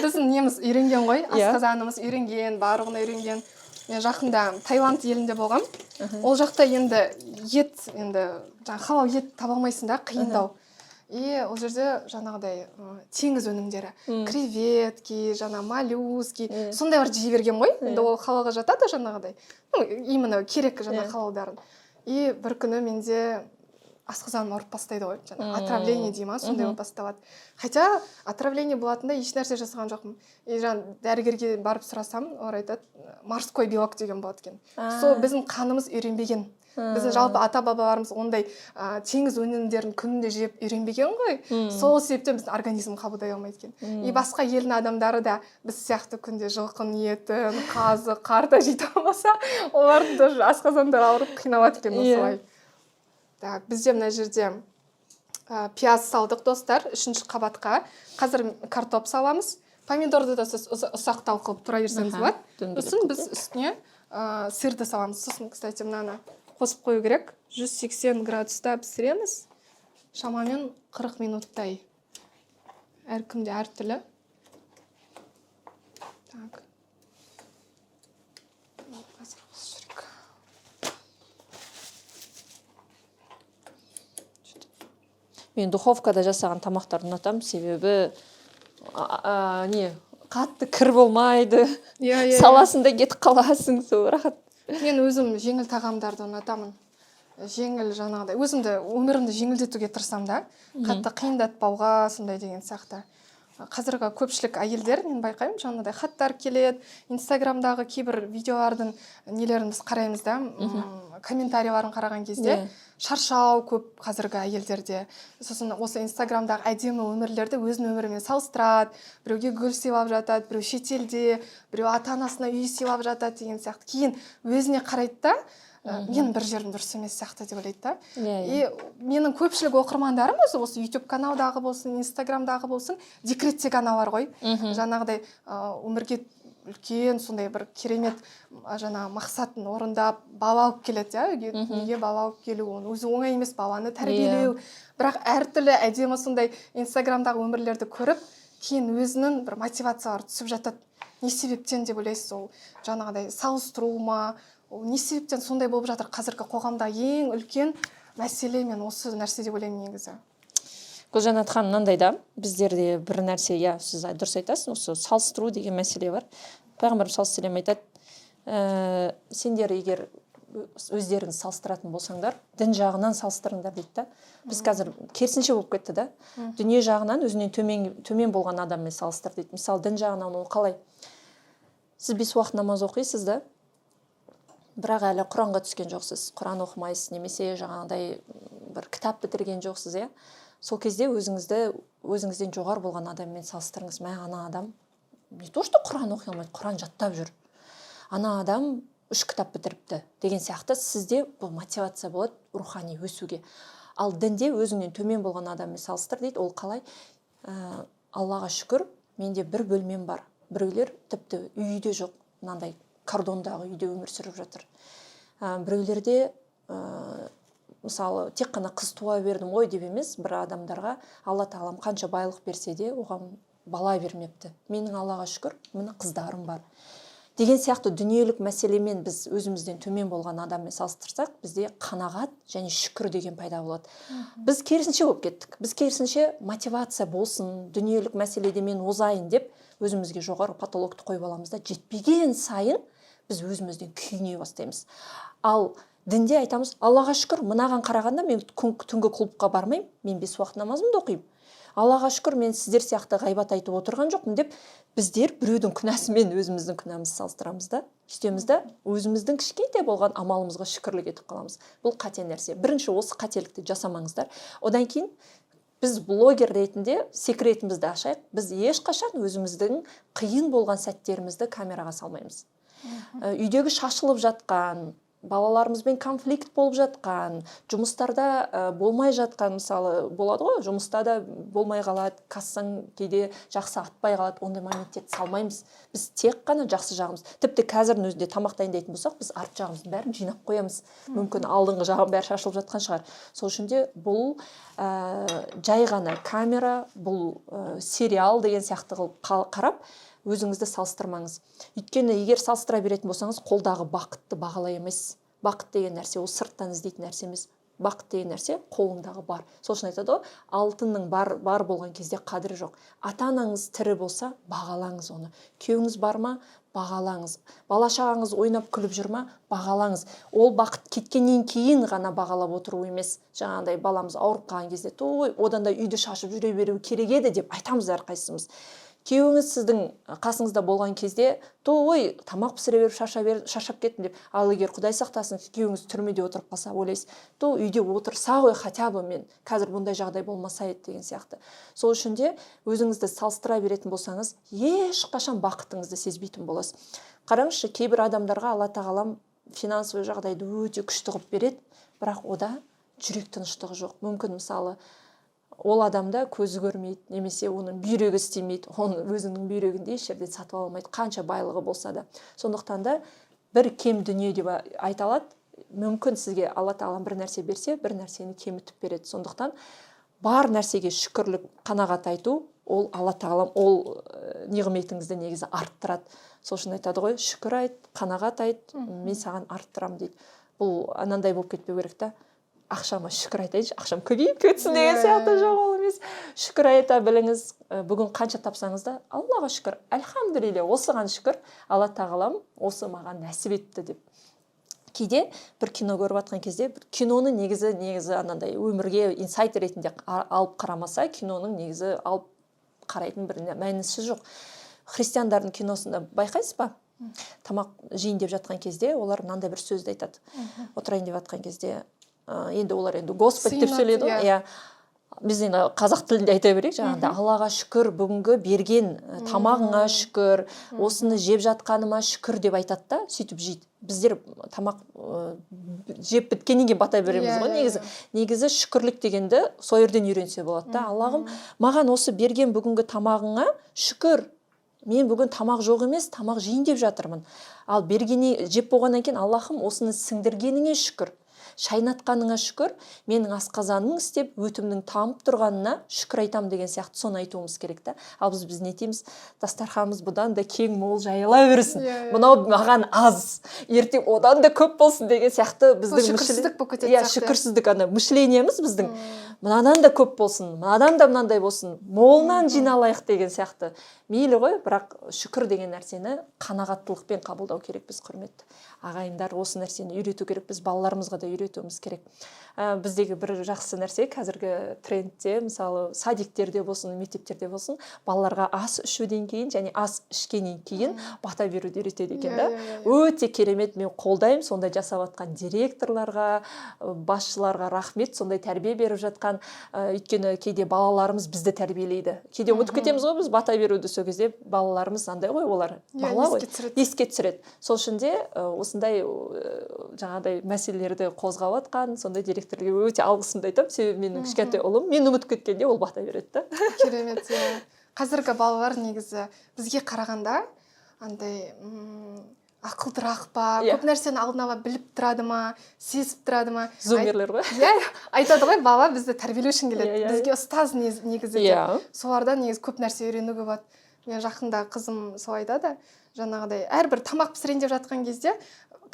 S2: Біздің неміз үйренген ғой, асқазанымыз үйренген, барлығына үйренген. Мен жақында Таиланд елінде болғам. Ол жақта енді ет, халал ет таба алмайсың да, қиындау. Ол жерде жаңағыдай теңіз өнімдері, креветки, моллюски, сондайлар жей берген ғой. Енді ол халалға жатады жаңағыдай. Именно керек халалдарын. Бір күні менде асқазаным ауырып бастайды ғой. Отравление дей ма, сондай болып басталады. Хотя отравление болатында еш нәрсе жасаған жоқпын. Дәрігерге барып сұрасам, олар айтады, морской белок деген болады екен. Сол біздің қанымыз үйренбеген. Біздің жалпы ата-бабаларымыз ондай теңіз өнімдерін күнде жеп үйренбеген ғой. Сол себептен біздің организм қабылдай алмайды екен. Басқа елдің адамдары да біз сияқты күнде жылқының етін, қазы, қарта жей алмаса, олардың да асқазандары ауырып қиналады екен осылай. Бізде мына жерде пияз салдық, достар, 3-ші қабатқа. Қазір картоп саламыз. Помидорды да сіз ұсақтау қылып тұра берсеңіз болады. Сосын біз үстіне сырды саламыз. Сосын, кстати, мынаны қосып қою керек. 180 градуста пісіреміз. Шамамен 40 минуттай. Әркімде әртүрлі. Так.
S1: Мен духовкада жасаған тамақтарды ұнатамын, себебі қатты кір болмайды. Саласында кетіп қаласың, сол рахат.
S2: Мен өзім жеңіл тағамдарды ұнатамын. Жеңіл жаңағыдай. Өзімді өмірімді жеңілдетуге тырысам да, қатты қиындатпауға, сондай деген сияқты. Қазіргі көпшілік әйелдер, мен байқаймын, жаңағыдай хаттар келеді, Инстаграмдағы кейбір видеолардың нелерін біз қараймыз да, комментарийларын қараған кезде шаршау көп қазіргі әйелдерде. Сосын осы Инстаграмдағы әдемі өмірлерді өзінің өмірімен салыстырады, біреуге гүл сыйлап жатады, біреу шетелде, біреу ата-анасына үй сыйлап жатады деген сияқты. Кейін өзіне қарайды да, мен бір жерім дұрыс емес сияқты деп ойлайды да. Менің көпшілік оқырмандарым осы YouTube каналдағы болсын, Инстаграмдағы болсын, декретте аналар ғой. Жаңағыдай өмірге үлкен сондай бір керемет мақсатын орындап, бала алып келеді, неге бала алып келу, өзі оңай емес, баланы тәрбиелеу. Бірақ әртүрлі әдемі сондай Инстаграмдағы өмірлерді көріп, кейін өзінің бір мотивациялары түсіп жатады. Не себептен деп ойлайсыз, ол жаңағыдай салыстыру ма? Не себептен сондай болып жатыр қазіргі қоғамда ең үлкен мәселе, мен осы нәрсе деп ойлаймын негізі.
S1: Гүлжанат ханым, мынандай да, біздерде бір нәрсе, сіз дұрыс айтасыз, осы салыстыру деген мәселе бар. Пайғамбарымыз саллаллаху алейхи вассалам айтады, сендер егер өздеріңіз салыстыратын болсаңдар, дін жағынан салыстырыңдар дейді да. Біз қазір керісінше болып кетті да. Дүние жағынан өзінен төмен болған адаммен салыстыр дейді. Мысалы, дін жағынан ол қалай? Сіз 5 уақыт намаз оқисыз да, бірақ әлі Құранға түскен жоқсыз. Құран оқымайсыз, немесе жаңағыдай бір кітап бітірген жоқсыз, Сол кезде өзіңізден жоғары болған адаммен салыстырыңыз. Ана адам не то что Құран оқи алмайды, Құран жаттап жүр. Ана адам 3 кітап бітіріпті деген сияқты сізде бұл мотивация болады рухани өсуге. Ал дінде өзіңнен төмен болған адаммен салыстыр дейді. Ол қалай? Аллаға шүкір, менде бір бөлмем бар. Біреулер тіпті үйде жоқ, мынандай кордондағы үйде өмір сүріп жатыр. Біреулерде мысалы, тек қана қыз туа бердім ғой деп емес, бір адамдарға Алла тағалам қанша байлық берсе де, оған бала бермепті. Менің Аллаға шүкір, міне қыздарым бар. Деген сияқты дүниелік мәселемен біз өзімізден төмен болған адаммен салыстырсақ, бізде қанағат және шүкір деген пайда болады. Біз керісінше болып кеттік. Біз керісінше мотивация болсын, дүниелік мәселеде мен озайын деп, өзімізге жоғары потолокты қойып аламыз да, жетпеген сайын біз өзімізден күйіне бастаймыз. Ал дінде айтамыз, Аллаға шүкір, мынаған қарағанда мен түнгі клубқа бармаймын, мен 5 уақыт намазымды оқимын. Аллаға шүкір, мен сіздер сияқты ғайбат айтып отырған жоқпын деп біздер біреудің күнәсімен өзіміздің күнәмізді салыстырамыз да, сөйтеміз да өзіміздің кішкентай болған амалымызға шүкірлік етіп қаламыз. Бұл қате нәрсе. Бірінші осы қателікті жасамаңыздар. Одан кейін біз блогер ретінде секретімізді ашайық. Біз ешқашан өзіміздің қиын болған сәттерімізді камераға салмаймыз. Үйдегі шашылып жатқан, балаларымызбен конфликт болып жатқан, жұмыстарда болмай жатқан, мысалы, болады ғой, жұмыста да болмай қалады, кассаң кейде жақсы атпай қалады, ондай моменттерді салмаймыз. Біз тек қана жақсы жағымыз. Тіпті қазірдің өзінде тамақ дайындайтын болсақ, біз арт жағымыздың бәрін жинап қоямыз. Мүмкін алдыңғы жағым бәрі шашылып жатқан шығар. Сол үшін де бұл жай ғана камера, бұл сериал деген сияқты қылып қарап, өзіңізді салыстырмаңыз. Өйткені егер салыстыра беретін болсаңыз, қолдағы бақытты бағалай алмайсыз. Бақыт деген нәрсе ол сырттан іздейтін нәрсе емес. Бақыт деген нәрсе қолыңдағы бар. Сол үшін айтады ғой, алтынның бар болған кезде қадірі жоқ. Ата-анаңыз тірі болса, бағалаңыз оны. Күйеуіңіз бар ма? Бағалаңыз. Бала-шағаңыз ойнап күліп жүр ма? Бағалаңыз. Ол бақыт кеткеннен кейін ғана бағалап отыру емес. Жаңағыдай баламыз ауырып қалған кезде, той, одан да үйді шашып жүре беру керек еді деп айтамыз әрқайсымыз. Күйеуіңіз сіздің қасыңызда болған кезде, той, тамақ пісіре беріп шаршап кеттім деп, ал егер Құдай сақтасын, күйеуіңіз түрмеде отырып қалса, ойлайсыз, той, үйде отырса ғой, хотя бы мен қазір бұндай жағдай болмаса еді деген сияқты. Сол үшін де өзіңізді салыстыра беретін болсаңыз, ешқашан бақытыңызды сезбейтін боласыз. Қараңызшы, кейбір адамдарға Алла тағалам финансовый жағдайды өте күшті қылып береді, бірақ ода жүрек тыныштығы жоқ. Мүмкін мысалы ол адамда көзі көрмейді, немесе оның бүйрегі істемейді, оның өзінің бүйрегінде еш жерден сатып ала алмайды, қанша байлығы болса да. Сондықтан да бір кем дүние деп айта алады. Мүмкін сізге Алла тағала бір нәрсе берсе, бір нәрсені кемітіп береді. Сондықтан бар нәрсеге шүкірлік, қанағат айту, ол Алла тағала ол неғметіңізді негізі арттырады. Сол үшін айтады ғой, шүкір айт, қанағат айт, мен саған арттырамын дейді. Бұл анандай болып кетпеу керек та. Ақшама шүкір айтайыншы, ақшам көбейіп кетсін деген сияқты жоқ ол емес. Шүкір айта біліңіз, бүгін қанша тапсаңыз да, Аллаға шүкір, әлхамдулилля, осыған шүкір, Алла тағалам осы маған нәсіп етті деп. Кейде бір кино көріп жатқан кезде, киноны негізі анандай өмірге инсайт ретінде алып қарамаса, киноның негізі алып қарайтын бір мәнісі жоқ. Христиандардың киносында байқайсыз ба? Тамақ жейін деп жатқан кезде, олар мынандай бір сөзді айтады. Отырайын деп жатқан кезде, енді олар Господь деп сөйлейді ғой. Иә. Біз енді қазақ тілінде айта берейік, жаңағыда Аллаға шүкір, бүгінгі берген тамағыңа шүкір, осыны жеп жатқаныма шүкір деп айтады да, сөйтіп жейді. Біздер тамақ жеп біткеннен кейін бата береміз ғой. Негізі шүкірлік дегенді сол жерден үйренсе болады да. Аллағым, маған осы берген бүгінгі тамағыңа шүкір. Мен бүгін тамақ жоқ емес, тамақ жейін деп жатырмын. Ал бергеніне жеп болғаннан кейін Аллахым осыны сіңдіргеніңе шүкір. Шайнатқаныңа шүкір, менің асқазаным істеп, өтімнің тамып тұрғанына шүкір айтам деген сияқты соны айтуымыз керек та. Ал біз не етеміз? Дастарханымыз бұдан да кең мол жайыла берсін. Мынау маған аз, ертең одан да көп болсын деген сияқты біздің
S2: шүкірсіздік болып кетеді сияқты.
S1: Шүкірсіздік мышлениеміз біздің. Мынадан да көп болсын, мынадан да мынандай болсын, молынан жиналайық деген сияқты. Мейлі ғой, бірақ шүкір деген нәрсені қанағаттылықпен қабылдау керек біз, құрметті ағайындар. Осы нәрсені үйрету керек, біз балаларымызға да үйретуіміз керек. Біздегі бір жақсы нәрсе қазіргі трендте, мысалы садиктерде болсын, мектептерде болсын, балаларға ас ішуден кейін және ас ішкеннен кейін бата беруді үйретеді екен да. Өте керемет, мен қолдаймын сондай жасап жатқан директорларға, басшыларға рахмет, сондай тәрбие беріп жатқан. Өйткені кейде балаларымыз бізді тәрбиелейді. Кейде ұмытып кетеміз ғой біз бата беруді, сол кезде балаларымыз андай ғой, олар бала ғой, еске түсіреді. Сол үшін де осындай жаңағыдай мәселелерді қозғап жатқан сондай директорлерге өте алғысымды айтамын. Себебі менің кішкентай ұлым, мен ұмытып кеткенде ол бата береді да.
S2: Керемет. Қазіргі балалар негізі бізге қарағанда андай ақылдырақ па, көп нәрсені алдын ала біліп тұрады ма, сезіп тұрады ма?
S1: Зумерлер ғой.
S2: Айтады ғой, бала бізді тәрбиелеу үшін келеді. Бізге ұстаз негізі деп. Солардан негізі көп нәрсе үйренуге болады. Мен жақында қызым солай айтады, жаңағыдай әрбір тамақ пісірейін деп жатқан кезде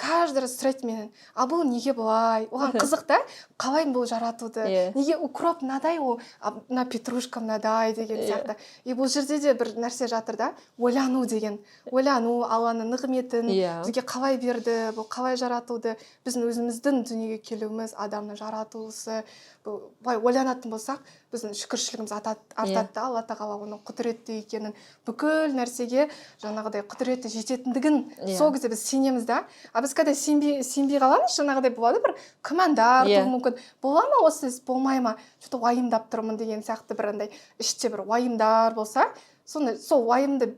S2: каждый раз сұрайды менен, а бұл неге бұлай? Оған қызық та, қалай бұл жаратуды? Неге укроп мынадай, мына петрушка мынадай деген сияқты. И бұл жерде де бір нәрсе жатыр да, ойлану деген. Ойлану, Алланың нығметін, бізге қалай берді, бұл қалай жаратуды, біздің өзіміздің дүниеге келуіміз, адамның жаратылысы, былай ойланатын болсақ, біздің шүкіршілігіміз артады да, алла тағала оның құдіретті екенін, бүкіл нәрсеге жаңағыдай құдіреті жететіндігін сол кезде біз сенеміз да. А біз когда сенбей қаламыз, жаңағыдай болады бір күмәндар туы мүмкін. Бола ма осы іс, болмай ма, что-то уайымдап тұрмын деген сияқты бір андай іште бір уайымдар болса, сол уайымды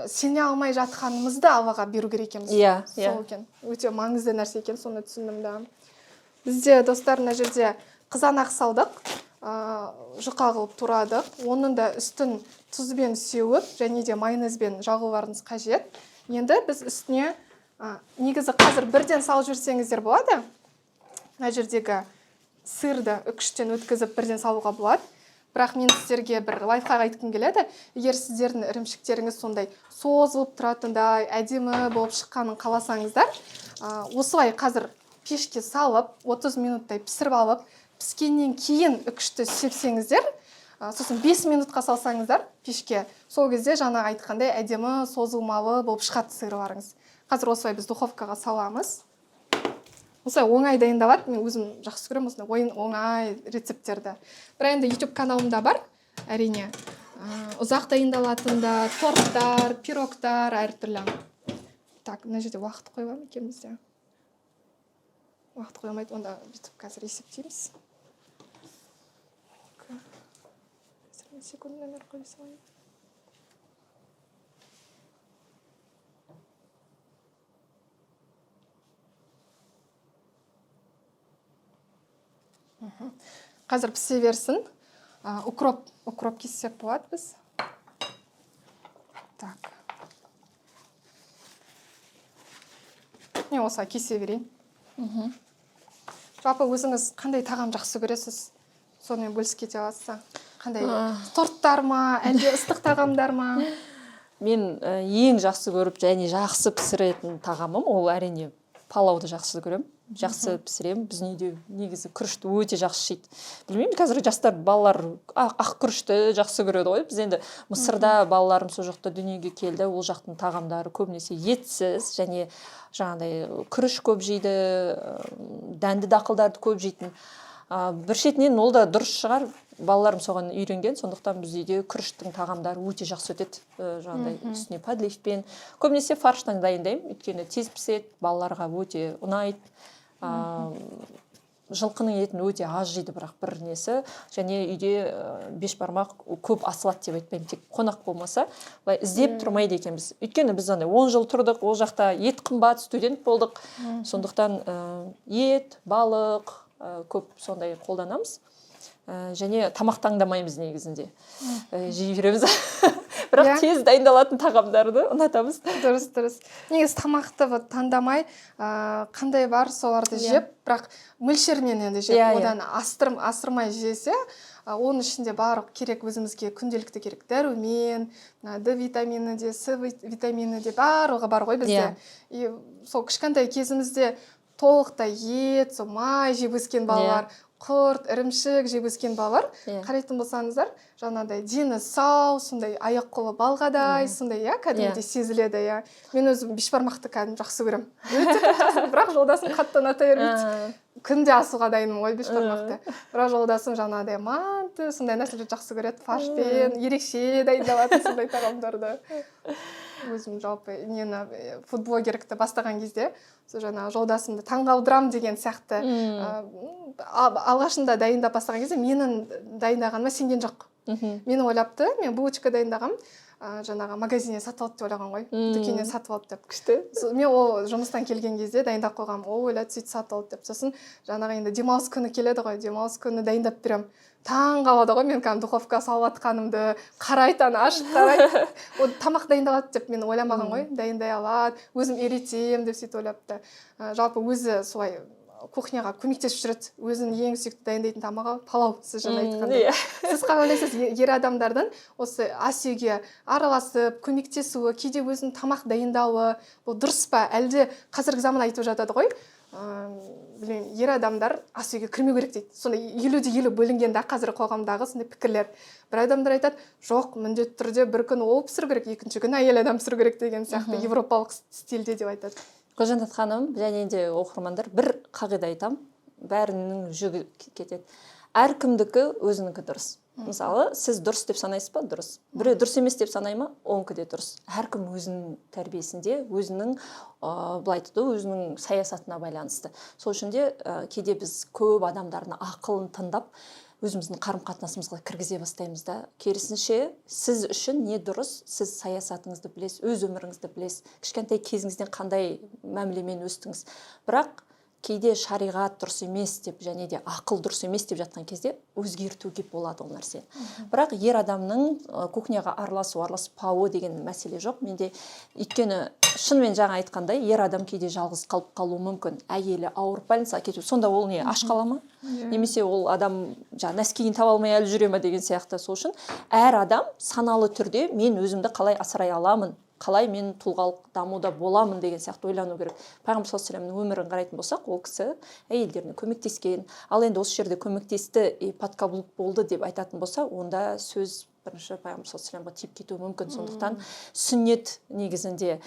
S2: сене алмай жатқанымызды Аллаға беру керек екенбіз. Сол екен. Өте маңызды нәрсе екен, соны түсіндім да. Бізде достар мына жерде қызанақ салдық, жұқа қылып турадық. Оның да үстін тұзбен сеуіп, және де майонезбен жағуларыңыз қажет. Енді біз үстіне негізі қазір бірден салып жіберсеңіздер болады. Мына жердегі сырды үкіштен өткізіп бірден салуға болады. Бірақ мен сіздерге бір лайфхак айтқым келеді. Егер сіздердің ірімшіктеріңіз сондай созылып тұратындай, әдемі болып шыққанын қаласаңыздар, осылай қазір пешке салып, 30 минуттай пісіріп алып, піскеннен кейін үкішті сепсеңіздер, сосын 5 минутқа салсаңыздар пешке, сол кезде жаңа айтқандай әдемі созылмалы болып шығады сырларыңыз. Қазір осылай біз духовкаға саламыз. Осылай оңай дайындалады, мен өзім жақсы көремін осындай оңай рецептерді. Бірақ енді YouTube каналымда бар, әрине. Ұзақ дайындалатын да, торттар, пирогтар әртүрлі. Так, мына жерде уақыт қойылам екен бізде. Уақыт қойылмайды, онда бүйтіп қазір есептейміз. Секунд номер қойып салайын. Қазір пісе берсін. Укроп кессек болады біз. Так. Мен осылай кесе берейін. Жалпы өзіңіз қандай тағам жақсы көресіз? Сонымен бөлісіп кете аласыз? Қандай торттар ма, әлде ыстық тағамдар ма?
S1: Мен ең жақсы көріп және жақсы пісіретін тағамым ол әрине палауды жақсы көремін. Жақсы пісіремін. Біздің үйде негізі күрішті өте жақсы жейді. Білмеймін, қазір жастар балалар ақ күрішті жақсы көреді ғой. Біз енді Мысырда балаларым сол жақта дүниеге келді. Ол жақтың тағамдары көбінесе етсіз және жаңағыдай күріш көп жейді, дәнді дақылдарды көп жейтін. Бір шетінен ол да дұрыс шығар. Балаларым соған үйренген, сондықтан біз үйде күріштің тағамдары өте жақсы өтеді. Жаңағыдай үстіне подливпен. Көбінесе фарштан дайындаймын, өйткені тез піседі, балаларға өте ұнайды. Жылқының етін өте аз жейді, бірақ бір несі. Және үйде бешбармақ көп асылады деп айтпаймын, тек қонақ болмаса. Іздеп тұрмайды екенбіз. Өйткені біз 10 жыл тұрдық, ол жақта ет қымбат, студент болдық. Сондықтан ет, балық көп сондай қолданамыз. Және тамақ таңдамаймыз негізінде. Жей береміз. Бірақ тез дайындалатын тағамдарды ұнатамыз.
S2: Дұрыс. Негіз тамақты таңдамай, қандай бар соларды жеп, бірақ мөлшермен енді жеп, одан асырмай жесе, оның ішінде барлық керек өзімізге күнделікті керек. Дәрумен, Д витамині де, С витамині де барлығы бар ғой бізде. Сол кішкентай кезімізде толықтай ет, май жеп өскен балалар, құрт, ірімшік жеп өскен балалар, қарайтын болсаңыздар, жаңағыдай дені сау, сондай аяқ-қолы балғадай, сондай кәдімгідей сезіледі. Мен өзім бешбармақты кәдімгі жақсы көремін. Бірақ жолдасым қатты ұната бермейді. Күнде асуға дайынмын ғой бешбармақты. Бірақ жолдасым жаңағыдай манты, сондай нәрселерді жақсы көреді, фаршпен, ерекше дайындалатын сондай тағамдарды. Өзім жалпы фудблогерлікті бастаған кезде жаңағы жолдасымды таңғалдырам деген сияқты алғашында дайындап бастаған кезде менің дайындағаныма сенген жоқ. Мені ойлапты, мен булочка дайындағам, жаңағы магазиннен сатып алды деп ойлаған ғой, дүкеннен сатып алды деп. Күшті. Мен ол жұмыстан келген кезде дайындап қойғам, ол ойлады сөйтіп сатып алды деп. Сосын жаңағы енді демалыс күні келеді ғой, демалыс күні дайындап берем. Таң қалады ғой, мен духовка салып атқанымды қарайды, ашып қарайды. Ол тамақ дайындалады деп мен ойламаған ғой, дайындай алады, өзім үйретем деп сөйтіп ойлапты. Жалпы өзі солай кухняға көмектесіп жүреді. Өзінің ең сүйікті дайындайтын тамағы палау, сіз жаңа айтқандай. Сіз қалай ойлайсыз, ер адамдардың осы ас үйге араласып, көмектесуі, кейде өзінің тамақ дайындауы, бұл дұрыс па? Әлде қазіргі заман айтып жатады ғой, ер адамдар ас үйге кірмеу керек дейді. Сондай 50-50 бөлінген да қазір қоғамдағы сондай пікірлер. Бір адамдар айтады, жоқ, міндетті түрде бір күн ол пісіру керек, екінші күн әйел адам пісіру керек деген сияқты европалық стильде деп айтады.
S1: Гүлжанат ханым және де оқырмандар, бір қағида айтам, бәрінің жүгі кетеді. әркімдікі өзінікі дұрыс. Мысалы, сіз дұрыс деп санайсыз ба? Дұрыс. Біреу дұрыс емес деп санай ма? Оныкі де дұрыс. Әркім өзінің тәрбиесінде, өзінің былай айтады, өзінің саясатына байланысты. Сол үшін де кейде біз көп адамдардың ақылын тыңдап, өзіміздің қарым-қатынасымызға кіргізе бастаймыз да. Керісінше, сіз үшін не дұрыс, сіз саясатыңызды білесіз, өз өміріңізді білесіз. Кішкентай кезіңізден қандай мәмілемен өстіңіз. Бірақ кейде шариғат дұрыс емес деп, және де ақыл дұрыс емес деп жатқан кезде өзгертуге болады ол нәрсе. Бірақ ер адамның кухняға араласпауы деген мәселе жоқ. Менде өйткені шынымен жаңа айтқандай, ер адам кейде жалғыз қалып қалуы мүмкін. Әйелі ауырып больницаға кету. Сонда ол не, аш қала ма? Немесе ол адам нәскиін таба алмай әлі жүре ме деген сияқты. Сол үшін әр адам саналы түрде мен өзімді қалай асырай аламын, қалай мен тұлғалық дамуда боламын деген сияқты ойлану керек. Пайғамбар саллаллаху алейхи вассаламның өмірін қарайтын болсақ, ол кісі әйелдеріне көмектескен. Ал енді осы жерде көмектесті, подкаблук болды деп айтатын болса, онда сөз бірінші пайғамбар саллаллаху алейхи вассаламға тиіп кетуі мүмкін. Сондықтан сүннет негізінде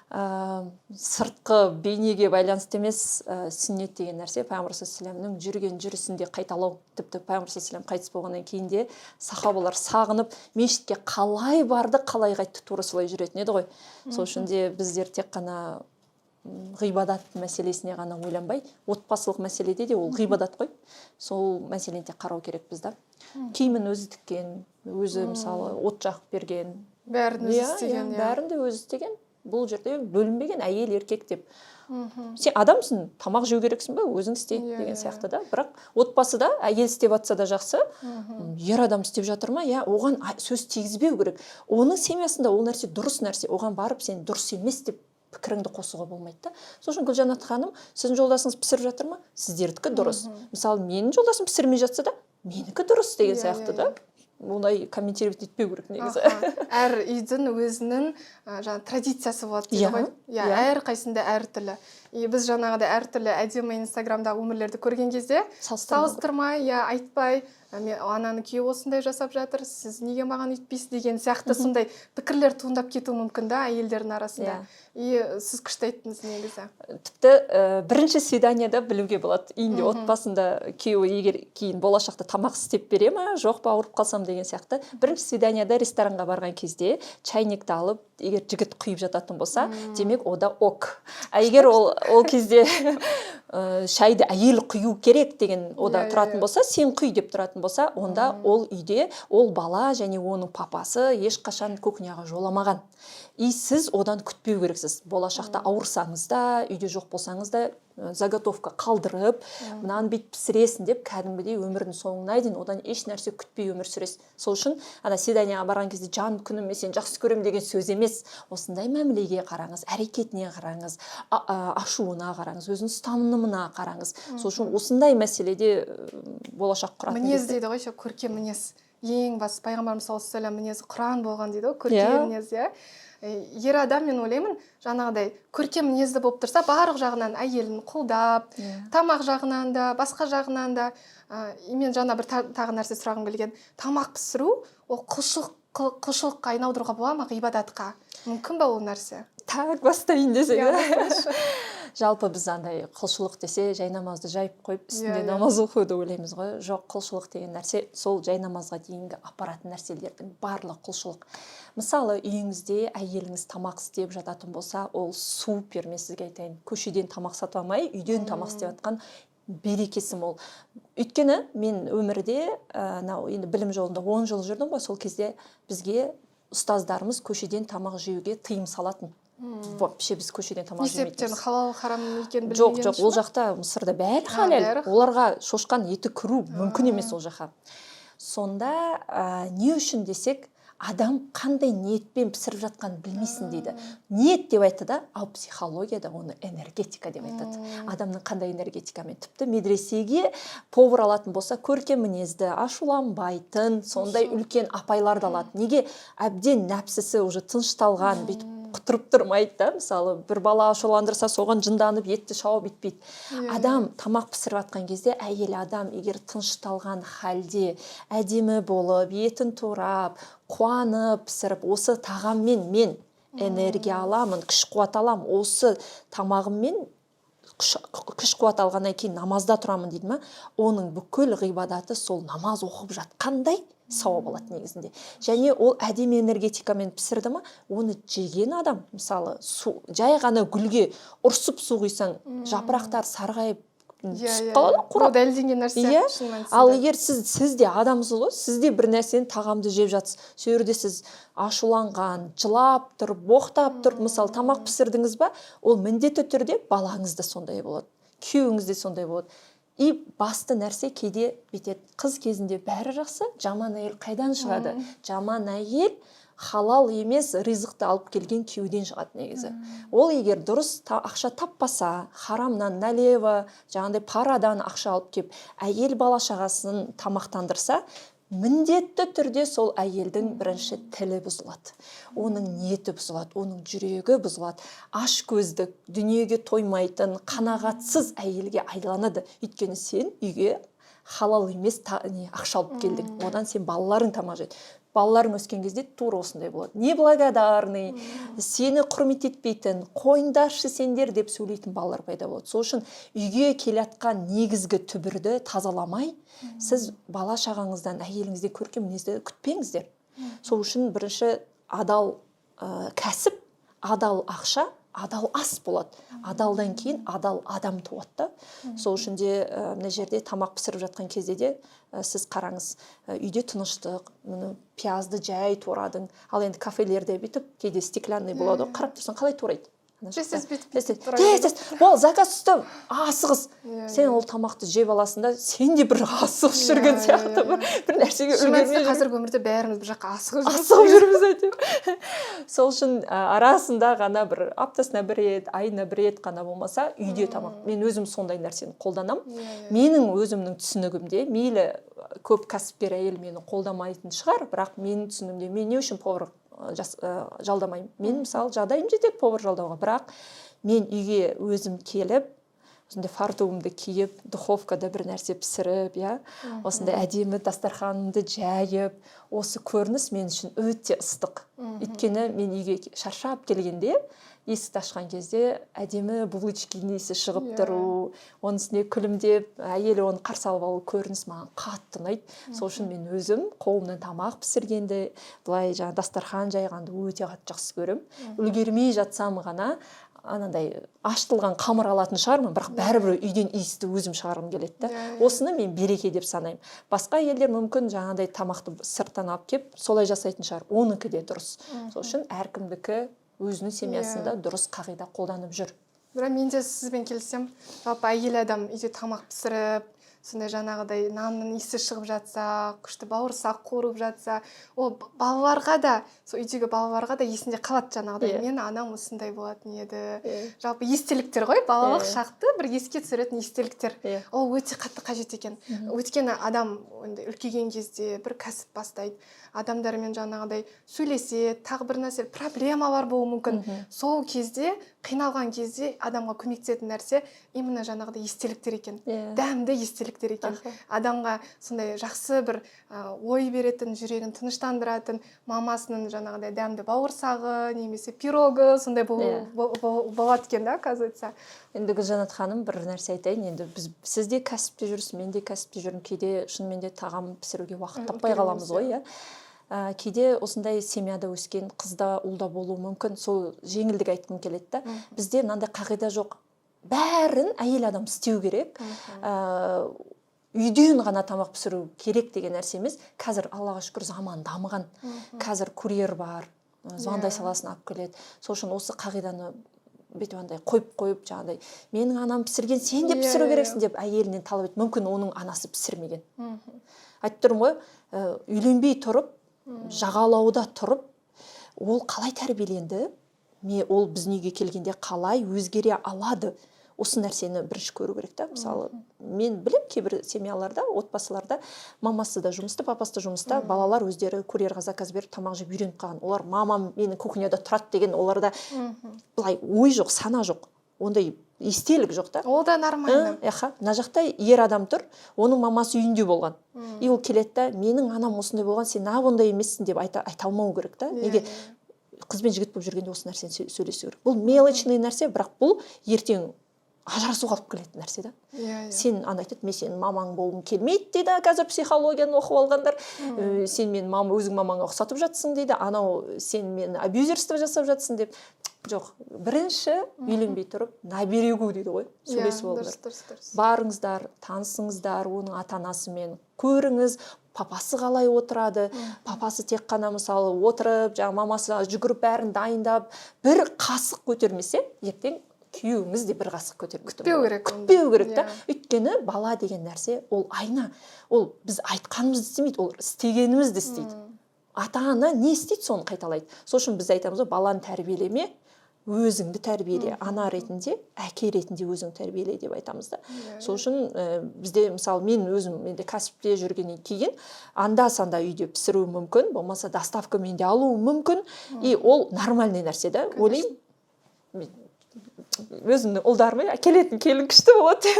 S1: сыртқы бейнеге байланысты емес, сүннет деген нәрсе пайғамбар саллаллаху алейхи вассаламның жүрген жүрісінде қайталау. Тіпті пайғамбар саллаллаху алейхи вассалам қайтыс болғаннан кейін де сахабалар сағынып, мешітке қалай барды, қалай қайтты, тура солай жүретін еді ғой. Сол үшін де біздер тек қана ғибадат мәселесіне ғана ойланбай, отбасылық мәселеде де ол ғибадат қой. Сол мәселені де қарау керекпіз да. Киімін өзі тіккен, өзі мысалы от жағып берген,
S2: бәрін өзі істеген.
S1: Бәрін де өзі істеген. Бұл жерде бөлінбеген әйел еркек деп. Сен адамсың, тамақ жеу керексің бе, өзің істе деген сияқты да. Бірақ отбасыда әйел істеп жатса да жақсы, ер адам істеп жатыр ма, оған сөз тигізбеу керек. Оның семьясында ол нәрсе дұрыс нәрсе, оған барып сен дұрыс емес деп пікіріңді қосуға болмайды да. Сол үшін Гүлжанат ханым, сіздің жолдасыңыз пісіріп жатыр ма? Сіздердікі дұрыс. Мысалы, менің жолдасым пісірмей жатса да, менікі дұрыс деген сияқты да. Ондай комментировать етпеу керек негізі.
S2: Әр үйдің өзінің традициясы болады дейді ғой. Әр қайсында әртүрлі. Біз жаңағыда әртүрлі әдемі инстаграмдағы өмірлерді көрген кезде салыстырмай, айтпай, ананың күйеуі осындай жасап жатыр, сіз неге маған өйтпейсіз деген сияқты сондай пікірлер туындап кетуі мүмкін да әйелдердің арасында. Сіз күшті айттыңыз негізі.
S1: Тіпті бірінші свиданияда білуге болады. Үйінде отбасында күйеуі егер кейін болашақта тамақ істеп бере ма, жоқ па, ауырып қалсам деген сияқты. Бірінші свиданияда ресторанға барған кезде чайникті алып, егер жігіт құйып жататын болса, демек ода ок. Егер ол кезде шайды әйел құю керек деген ода тұратын болса, сен құй деп тұратын болса, онда ол үйде ол бала және оның папасы ешқашан кухняға жоламаған. Сіз одан күтпеу керексіз. Болашақта ауырсаңыз да, үйде жоқ болсаңыз да, заготовка қалдырып, мынаны бит пісіресің деп кәдімгідей өмірдің соңына дейін одан еш нәрсе күтпей өмір сүресіз. Сол үшін свиданияға барған кезде жан күнім мен сені жақсы көремін деген сөз емес. Осындай мәмілеге қараңыз, әрекетіне қараңыз, ашуына қараңыз, өзінің ұстанымына қараңыз. Сол үшін осындай мәселеде болашақ құратын.
S2: Мінез дейді ғой, көркем мінез. Ең басы пайғамбарымыз саллаллаху алейхи вассалам мінезі Құран болған дейді ғой, көркем мінез, ер адам мен ойлаймын, жаңағыдай көркем мінезді болып тұрса, барлық жағынан әйелін қолдап, тамақ жағынан да, басқа жағынан да, мен жаңа бір тағы нәрсе сұрағым келген. Тамақ пісіру, ол құлшылыққа айналдыруға бола ма, ғибадатқа? Мүмкін ба ол нәрсе?
S1: Так, бастайын десең. Жалпы біз андай құлшылық десе, жай намазды жайып қойып, үстінде намаз оқуды ойлаймыз ғой. Жоқ, құлшылық деген нәрсе, сол жай намазға дейінгі апаратын нәрселердің барлық құлшылық. Мысалы, үйіңізде әйеліңіз тамақ істеп жататын болса, ол супер, мен сізге айтайын. Көшеден тамақ сатып алмай, үйден тамақ істеп жатқан берекесі мол. Өйткені мен өмірде, енді білім жолында 10 жыл жүрдім ғой, сол кезде бізге ұстаздарымыз көшеден тамақ жеуге тыйым салатын. Вообще біз көшеден тамақ жемейтінбіз.
S2: Несептен халал харам екенін білмеген
S1: жоқ, ол жақта Мысырда бәрі халал. Оларға шошқан еті кіру мүмкін емес ол жаққа. Сонда не үшін десек, адам қандай ниетпен пісіріп жатқанын білмейсің дейді. Ниет деп айтты да, ал психологияда оны энергетика деп айтады. Адамның қандай энергетикамен. Тіпті медресеге повар алатын болса, көркем мінезді, ашуланбайтын, сондай үлкен апайларды алады. Неге? Әбден нәпсісі уже тынышталған, бүйтіп құтырып тұрмайды да. Мысалы, бір бала ашуландырса, соған жынданып, етті шауып бітпейді. Адам тамақ пісіріп жатқан кезде, әйел адам егер тынышталған халде, әдемі болып, етін турап, қуанып пісіріп, осы тағаммен мен энергия аламын, күш қуат аламын, осы тамағыммен күш қуат алғаннан кейін намазда тұрамын дейді ма, оның бүкіл ғибадаты сол намаз оқып жатқандай сауап алады негізінде. Және ол әдемі энергетикамен пісірді ма, оны жеген адам, мысалы, жай ғана гүлге ұрсып су құйсаң, жапырақтар сарғайып түсіп қалады,
S2: қурап. Ол дәлелденген нәрсе.
S1: Ал егер сіз де адамсыз ғой, сіз де бір нәрсені тағамды жеп жатсыз, сол жерде сіз ашуланған, жылап тұрып, боқтап тұрып, мысалы, тамақ пісірдіңіз ба, ол міндетті түрде балаңыз да сондай болады, күйеуіңіз де сондай болады. И басты нәрсе кейде бүйтеді, қыз кезінде бәрі жақсы, жаман әйел қайдан шығады? Жаман әйел халал емес ризықты алып келген күйеуден шығады негізі. Ол егер дұрыс ақша таппаса, харамнан налево, жаңағыдай парадан ақша алып кеп, әйел бала шағасын тамақтандырса, міндетті түрде сол әйелдің бірінші тілі бұзылады. Оның ниеті бұзылады, оның жүрегі бұзылады. Аш көзді, дүниеге тоймайтын, қанағатсыз әйелге айланады. Өйткені сен үйге халал емес ақша алып келдің. Одан сен балаларың тамақ жейді. Балаларың өскен кезде тура осындай болады. Неблагодарный, сені құрмет етпейтін, қойындаршы сендер деп сөйлейтін балалар пайда болады. Сол үшін үйге келатқан негізгі түбірді тазаламай, сіз бала шағаңыздан, әйеліңізден көркем мінезді күтпеңіздер. Сол үшін бірінші адал кәсіп, адал ақша, адал ас болады. Адалдан кейін адал адам туады. Сол үшін де мына жерде тамақ пісіріп жатқан кезде де сіз қараңыз, үйде тыныштық, пиязды жай турадың. Ал енді кафелерде бүйтіп, кейде стеклянный болады, қарап тұрсаң қалай турайды? Ол заказ түсті, асығыз. Сен ол тамақты жеп аласың да, сен де бір асығыс жүрген сияқты бір нәрсеге үлгермей.
S2: Қазіргі өмірде бәріміз бір жаққа
S1: асығып жүрміз әйтеуір. Сол үшін арасында ғана бір аптасына бір рет, айына бір рет қана болмаса, үйде тамақ. Мен өзім сондай нәрсені қолданам. Менің өзімнің түсінігімде, мейлі көп кәсіпкер әйел мені қолдамайтын шығар, бірақ менің түсінігімде мен не үшін повар жалдамаймын. Мен мысалы жағдайым жетеді повар жалдауға, бірақ мен үйге өзім келіп, осындай фартугымды киіп, духовкада бір нәрсе пісіріп, осындай әдемі дастарханымды жайып, осы көрініс мен үшін өте ыстық. Өйткені мен үйге шаршап келгенде, есікті ашқан кезде әдемі булочкин иісі шығып тұру, оның үстіне күлімдеп, әйелі оны қарсы алып алу көрініс маған қатты ұнайды. Сол үшін мен өзім қолымнан тамақ пісіргенді, былай дастархан жайғанды өте қатты жақсы көремін. Үлгермей жатсам ғана анандай ашытылған қамыр алатын шығармын, бірақ бәрібір үйден иісті өзім шығарғым келеді. Осыны мен береке деп санаймын. Басқа елдер мүмкін жаңағыдай тамақты сырттан алып кеп, солай жасайтын шығар. Оныкі де дұрыс. Сол үшін әркімдікі өзінің семьясында дұрыс қағида қолданып жүр.
S2: Бірақ мен де сізбен келісем, жалпы әйел адам үйде тамақ пісіріп, сондай жаңағыдай нанның иісі шығып жатса, күшті бауырсақ қуырып жатса, ол балаларға да, сол үйдегі балаларға да есінде қалады жаңағыдай. Мен анам осындай болатын еді. Жалпы естеліктер ғой, балалық шақты бір еске түсіретін естеліктер. Ол өте қатты қажет екен. Өйткені адам үлкейген кезде бір кәсіп бастайды. Адамдармен жаңағыдай сөйлесе, тағы бір нәрсе проблемалар болуы мүмкін. Сол кезде, қиналған кезде адамға көмектесетін нәрсе именно жаңағыдай естеліктер екен. Дәмді естеліктер екен. Адамға сондай жақсы бір ой беретін, жүрегін тыныштандыратын, мамасының жаңағыдай дәмді бауырсағы, немесе пирогы, сондай болады екен да, қазір айтса.
S1: Енді Гүлжанат ханым бір нәрсе айтайын. Енді сіз де кәсіпте жүрсіз, мен де кәсіпте жүрмін. Кейде шынымен де тағам пісіруге уақыт таппай қаламыз ғой, кейде осындай семьяда өскен қызда, ұлда болуы мүмкін. Сол жеңілдік айтқым келеді. Бізде мынандай қағида жоқ. Бәрін әйел адам істеу керек. Үйден ғана тамақ пісіру керек деген нәрсе емес. Қазір Аллаға шүкір заман дамыған. Қазір курьер бар, звондай саласын алып келеді. Сол үшін осы қағиданы бетуандай қойып жаңағыдай менің анам пісірген, сен де пісіру керексің деп әйелінен талап ет. Мүмкін оның анасы пісірмеген. Айтып тұрмын ғой, үйленбей тұрып, жағалауда тұрып, ол қалай тәрбиеленді? Ол біздің үйге келгенде қалай өзгере алады? Осы нәрсені бірінші көру керек та. Мысалы, мен білем кейбір семьяларда, отбасыларда мамасы да жұмыста, папасы да жұмыста, балалар өздері курьерға заказ беріп тамақ жеп үйреніп қалған. Олар мамам менің кухняда тұрады деген оларда былай ой жоқ, сана жоқ. Ондай естелік жоқ та.
S2: Ол да нормально.
S1: Мына жақта ер адам тұр, оның мамасы үйінде болған. И ол келеді да, менің анам осындай болған, сен ондай емессің деп айта алмау керек та. Неге? Қыз бен жігіт болып жүргенде осы нәрсені сөйлесу керек. Бұл мелочный нәрсе, бірақ бұл ертең ажырасуға алып келетін нәрсе да.
S2: Иә,
S1: Сен ана айтады, мен сенің мамаң болғым келмейді дейді, қазір психологияны оқып алғандар. Сен мен өзің мамаңа ұқсатып жатсың дейді, анау сен мен абьюзерство жасап жатсың деп. Жоқ, бірінші үйленбей тұрып, наберегу дейді ғой, сөйлесіп алыңдар. Барыңыздар, танысыңыздар, оның ата-анасымен көріңіз, папасы қалай отырады, папасы тек қана мысалы отырып, мамасы жүгіріп бәрін дайындап, бір қасық көтермесе, ертең күйеуіңіз де бір қасық көтеріп күтпеу керек та. Өйткені бала деген нәрсе ол айна, ол біз айтқанымызды істемейді, ол істегенімізді істейді. Ата-ана не істейді, соны қайталайды. Сол үшін біз айтамыз, баланы тәрбиелеме, өзіңді тәрбиеле, ана ретінде, әке ретінде өзің тәрбиеле деп айтамыз да. Сол үшін бізде мысалы мен өзім менде кәсіпте жүргеннен кейін анда-санда үйде пісіруі мүмкін, болмаса доставка менде алуы мүмкін, и ол нормальный нәрсе да. Ойлаймын, өзімнің ұлдарыма келетін келін күшті болады.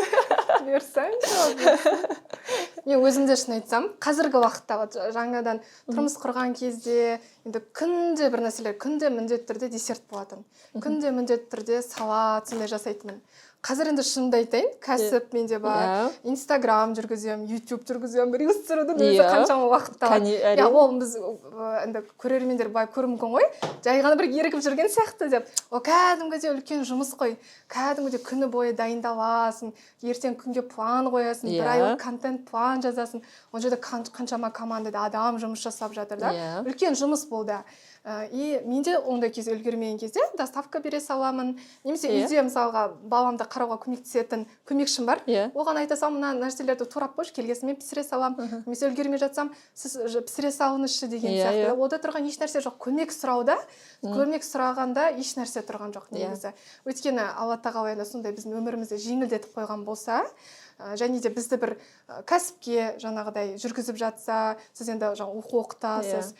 S2: Мен өзімде шын айтсам, қазіргі уақытта жаңадан тұрмыс құрған кезде енді күнде бір нәрселер, күнде міндетті түрде десерт болатын. Күнде міндетті түрде салат сондай жасайтынмын. Қазір енді шынымды айтайын, кәсіп менде бар, Инстаграм жүргізем, YouTube жүргізем, рилс түсірудің өзі қаншама уақытта алады. Ол біз енді көрермендер бай көруі мүмкін ғой, жай ғана бір ерігіп жүрген сияқты деп. О, кәдімгідей үлкен жұмыс қой, кәдімгідей күні бойы дайындаласың, ертең күнге план қоясың, бір айлық контент план жазасың. Ол жерде қаншама командада адам жұмыс жасап жатыр да. Үлкен жұмыс болды. И менде ондай кезде үлгермеген кезде доставка бере саламын, немесе үйде мысалға баламды қарауға көмектесетін көмекшім бар. Оған айта салам, мына нәрселерді турап қойшы, келгесін мен пісіре салам. Немесе үлгермей жатсам, сіз пісіре салыңызшы деген сияқты. Ода тұрған еш нәрсе жоқ. Көмек сұрауда, көмек сұрағанда еш нәрсе тұрған жоқ негізі. Өйткені Алла тағала сондай біздің өмірімізді жеңілдетіп қойған болса, және де бізді бір кәсіпке жаңағыдай жүргізіп жатса, сіз енді оқу оқытасыз,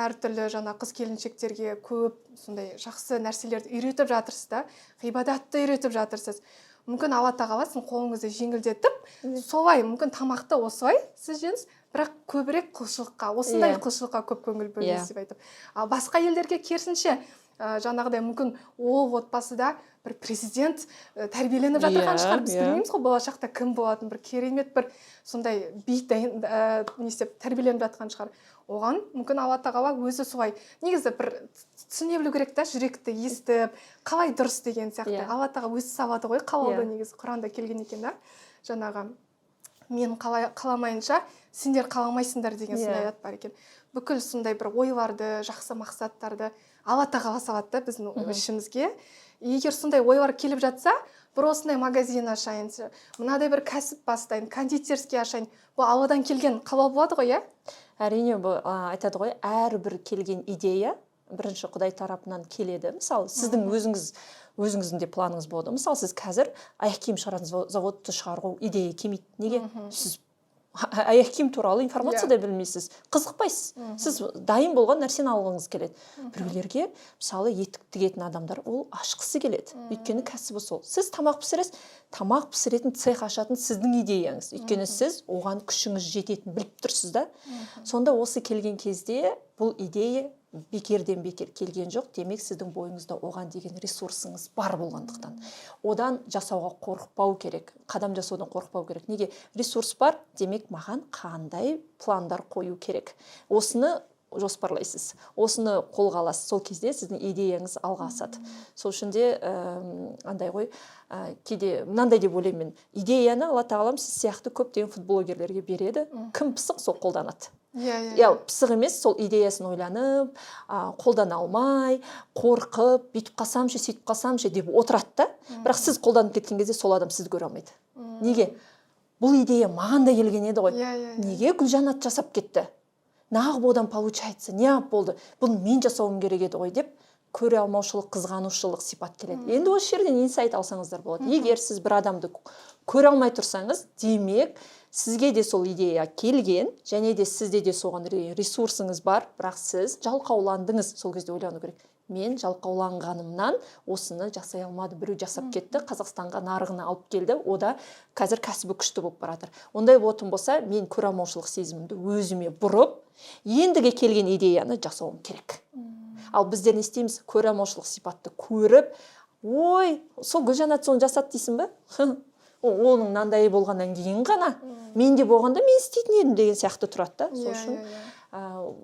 S2: әртүрлі жаңа қыз келіншектерге көп сондай жақсы нәрселерді үйретіп жатырсыз да, ғибадатты үйретіп жатырсыз. Мүмкін Алла тағала сіздің қолыңызды жеңілдетіп, солай мүмкін тамақты осылай сіз жеңіз, бірақ көбірек құлшылыққа, осындай құлшылыққа көп көңіл бөліңіз деп айтып. Ал басқа елдерге керісінше жаңағыдай мүмкін ол отбасыда бір президент тәрбиеленіп жатырған шығар, біз білмейміз ғой болашақта кім болатын, бір керемет бір сондай би тәрбиеленіп жатқан шығар. Оған мүмкін Алла тағала өзі солай негізі бір түсіне білу керек та, жүректі естіп, қалай дұрыс деген сияқты. Алла тағала өзі салады ғой, қалауды негізі Құранда келген екен да. Жаңағы мен қаламайынша сендер қаламайсыңдар деген сондай аят бар екен. Бүкіл сондай бір ойларды, жақсы мақсаттарды Алла тағала салады да біздің ішімізге. Егер сондай ойлар келіп жатса, бір осындай магазин ашайын, мынадай бір кәсіп бастайын, кондитерский ашайын, бұл Алладан келген қалау болады ғой, иә?
S1: Әрине, бұл айтады ғой, әрбір келген идея бірінші Құдай тарапынан келеді. Мысалы, сіздің өзіңіздің де планыңыз болады. Мысалы, сіз қазір аяқ киім шығаратын заводты шығаруға идея келмейді. Неге? Сіз аяқ киім туралы информация да білмейсіз, қызықпайсыз. Сіз дайын болған нәрсені алғыңыз келеді. Біреулерге, мысалы, етік тігетін адамдар, ол ашқысы келеді. Өйткені кәсібі сол. Сіз тамақ пісіресіз, тамақ пісіретін цех ашатын сіздің идеяңыз. Өйткені сіз оған күшіңіз жететін біліп тұрсыз да. Сонда осы келген кезде бұл идея бекерден бекер келген жоқ, демек сіздің бойыңызда оған деген ресурсыңыз бар болғандықтан. Одан жасауға қорықпау керек, қадам жасаудан қорықпау керек. Неге? Ресурс бар, демек маған қандай пландар қою керек. Осыны жоспарлайсыз, осыны қолға аласыз, сол кезде сіздің идеяңыз алға асады. Сол үшін де андай ғой, кейде мынандай деп ойлаймын, идеяны Алла тағалам сіз сияқты көптеген футблогерлерге береді, кім пысық сол қолданады. Пысық емес, сол идеясын ойланып, қолдана алмай, қорқып, бүйтіп қалсамшы, сөйтіп қалсамшы деп отырады да. Бірақ сіз қолданып кеткен кезде сол адам сізді көре алмайды. Неге? Бұл идея маған да келген еді ғой. Неге Гүлжанат жасап кетті? Нағып одан получается, не болды? Бұны мен жасауым керек еді ғой деп, көре алмаушылық, қызғанушылық сипат келеді. Енді осы жерден инсайт алсаңыздар болады. Егер сіз бір адамды көре алмай тұрсаңыз, демек сізге де сол идея келген, және де сізде де соған ресурсыңыз бар, бірақ сіз жалқауландыңыз. Сол кезде ойлану керек. Мен жалқауланғанымнан осыны жасай алмады, біреу жасап кетті, Қазақстанға нарығына алып келді, ода қазір кәсібі күшті болып баратыр. Ондай болатын болса, мен көре алмаушылық сезімімді өзіме бұрып, ендіге келген идеяны жасауым керек. Ал біздер не істейміз? Көре алмаушылық сипатты көріп, ой сол Гүлжанат соны жасады дейсің ба оның мынандай болғаннан кейін ғана менде болғанда мен істейтін едім деген сияқты тұрады да. Сол үшін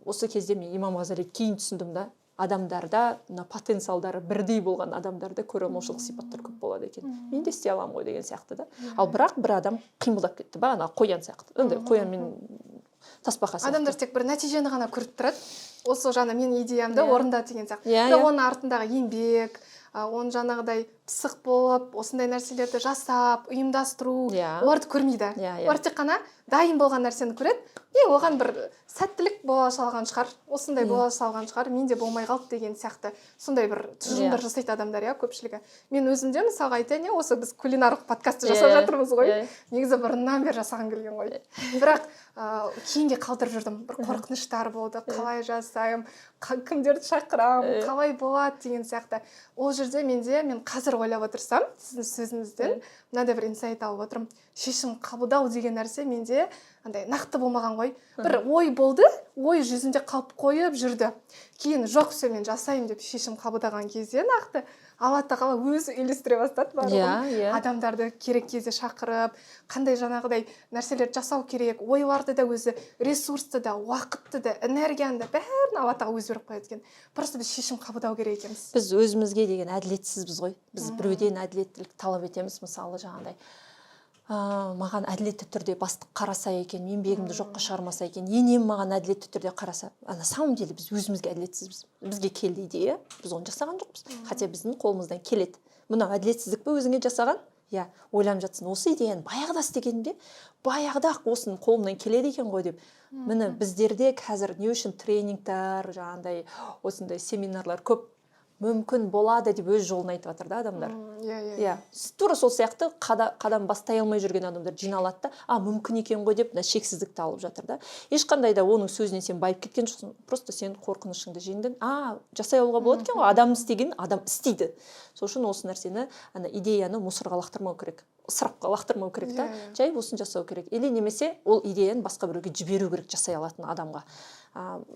S1: осы кезде мен Имам Ғазалиді кейін түсіндім да, адамдарда мына потенциалдары бірдей болған адамдарда көреалмаушылық сипаттар көп болады екен. Мен де істей аламын ғой деген сияқты да. Ал бірақ бір адам қимылдап кетті ба, ана қоян сияқты. Андай қоян мен тасбақа сияқты.
S2: Адамдар тек бір нәтижені ғана көріп тұрады. Осы жаңа менің идеямды орында деген сияқты. Оның артындағы еңбек, оны жаңағыдай пысық болып, осындай нәрселерді жасап, ұйымдастыру, оларды көрмейді. Олар тек қана дайын болған нәрсені көреді. Оған бір сәттілік бола салған шығар, осындай бола салған шығар, менде болмай қалды деген сияқты сондай бір тұжырымдар жасайды адамдар, көпшілігі. Мен өзімде мысалға айтайын, осы біз кулинарлық подкастты жасап жатырмыз ғой. Негізі бұрыннан бері жасаған келген ғой. Бірақ кейінге қалдырып жүрдім. Бір қорқыныштар болды. Қалай жасаймын, кімдерді шақырамын, қалай болады деген сияқты. Ол жерде мен қазір ойлап отырсам, сіздің сөзіңізден мынандай бір инсайт алып отырмын. Шешім қабылдау деген нәрсе менде андай нақты болмаған ғой. Бір ой болды, ой жүзінде қалып қойып жүрді. Кейін жоқ, все мен жасаймын деп шешім қабылдаған кезде нақты Алла тағала өзі үйлестіре бастады барлығын. Адамдарды керек кезде шақырып, қандай жаңағыдай нәрселерді жасау керек, ойларды да өзі, ресурсты да, уақытты да, энергияны да бәрін Алла тағала өзі беріп қояды екен. Просто біз шешім қабылдау керек екенбіз.
S1: Біз өзімізге деген әділетсізбіз ғой. Біз біреуден әділеттілік талап етеміз, мысалы жаңағыдай. Маған әділетті түрде бастық қараса екен, еңбегімді жоққа шығармаса екен, енем маған әділетті түрде қараса, на самом деле біз өзімізге әділетсізбіз. Бізге келді идея, біз оны жасаған жоқпыз. Хотя біздің қолымыздан келеді. Мынау әділетсіздік пе өзіңе жасаған? Ойланып жатсың, осы идеяны баяғыда істегенде, баяғыда-ақ осының қолымнан келеді екен ғой деп. Міне біздерде қазір не үшін тренингтар, жаңағыдай осындай семинарлар көп мүмкін болады деп өз жолын айтып жатыр да адамдар. Тура сол сияқты қадам бастай алмай жүрген адамдар жиналады да, мүмкін екен ғой деп шексіздікті алып жатыр да. Ешқандай да оның сөзінен сен байып кеткен жоқсың. Просто сен қорқынышыңды жеңдің. Жасай алуға болады екен ғой, адам істеген, адам істейді. Сол үшін осы нәрсені, идеяны мусорға лақтырмау керек. Ысырапқа лақтырмау керек та. Жай осын жасау керек. Или немесе ол идеяны басқа біреуге жіберу керек жасай алатын адамға.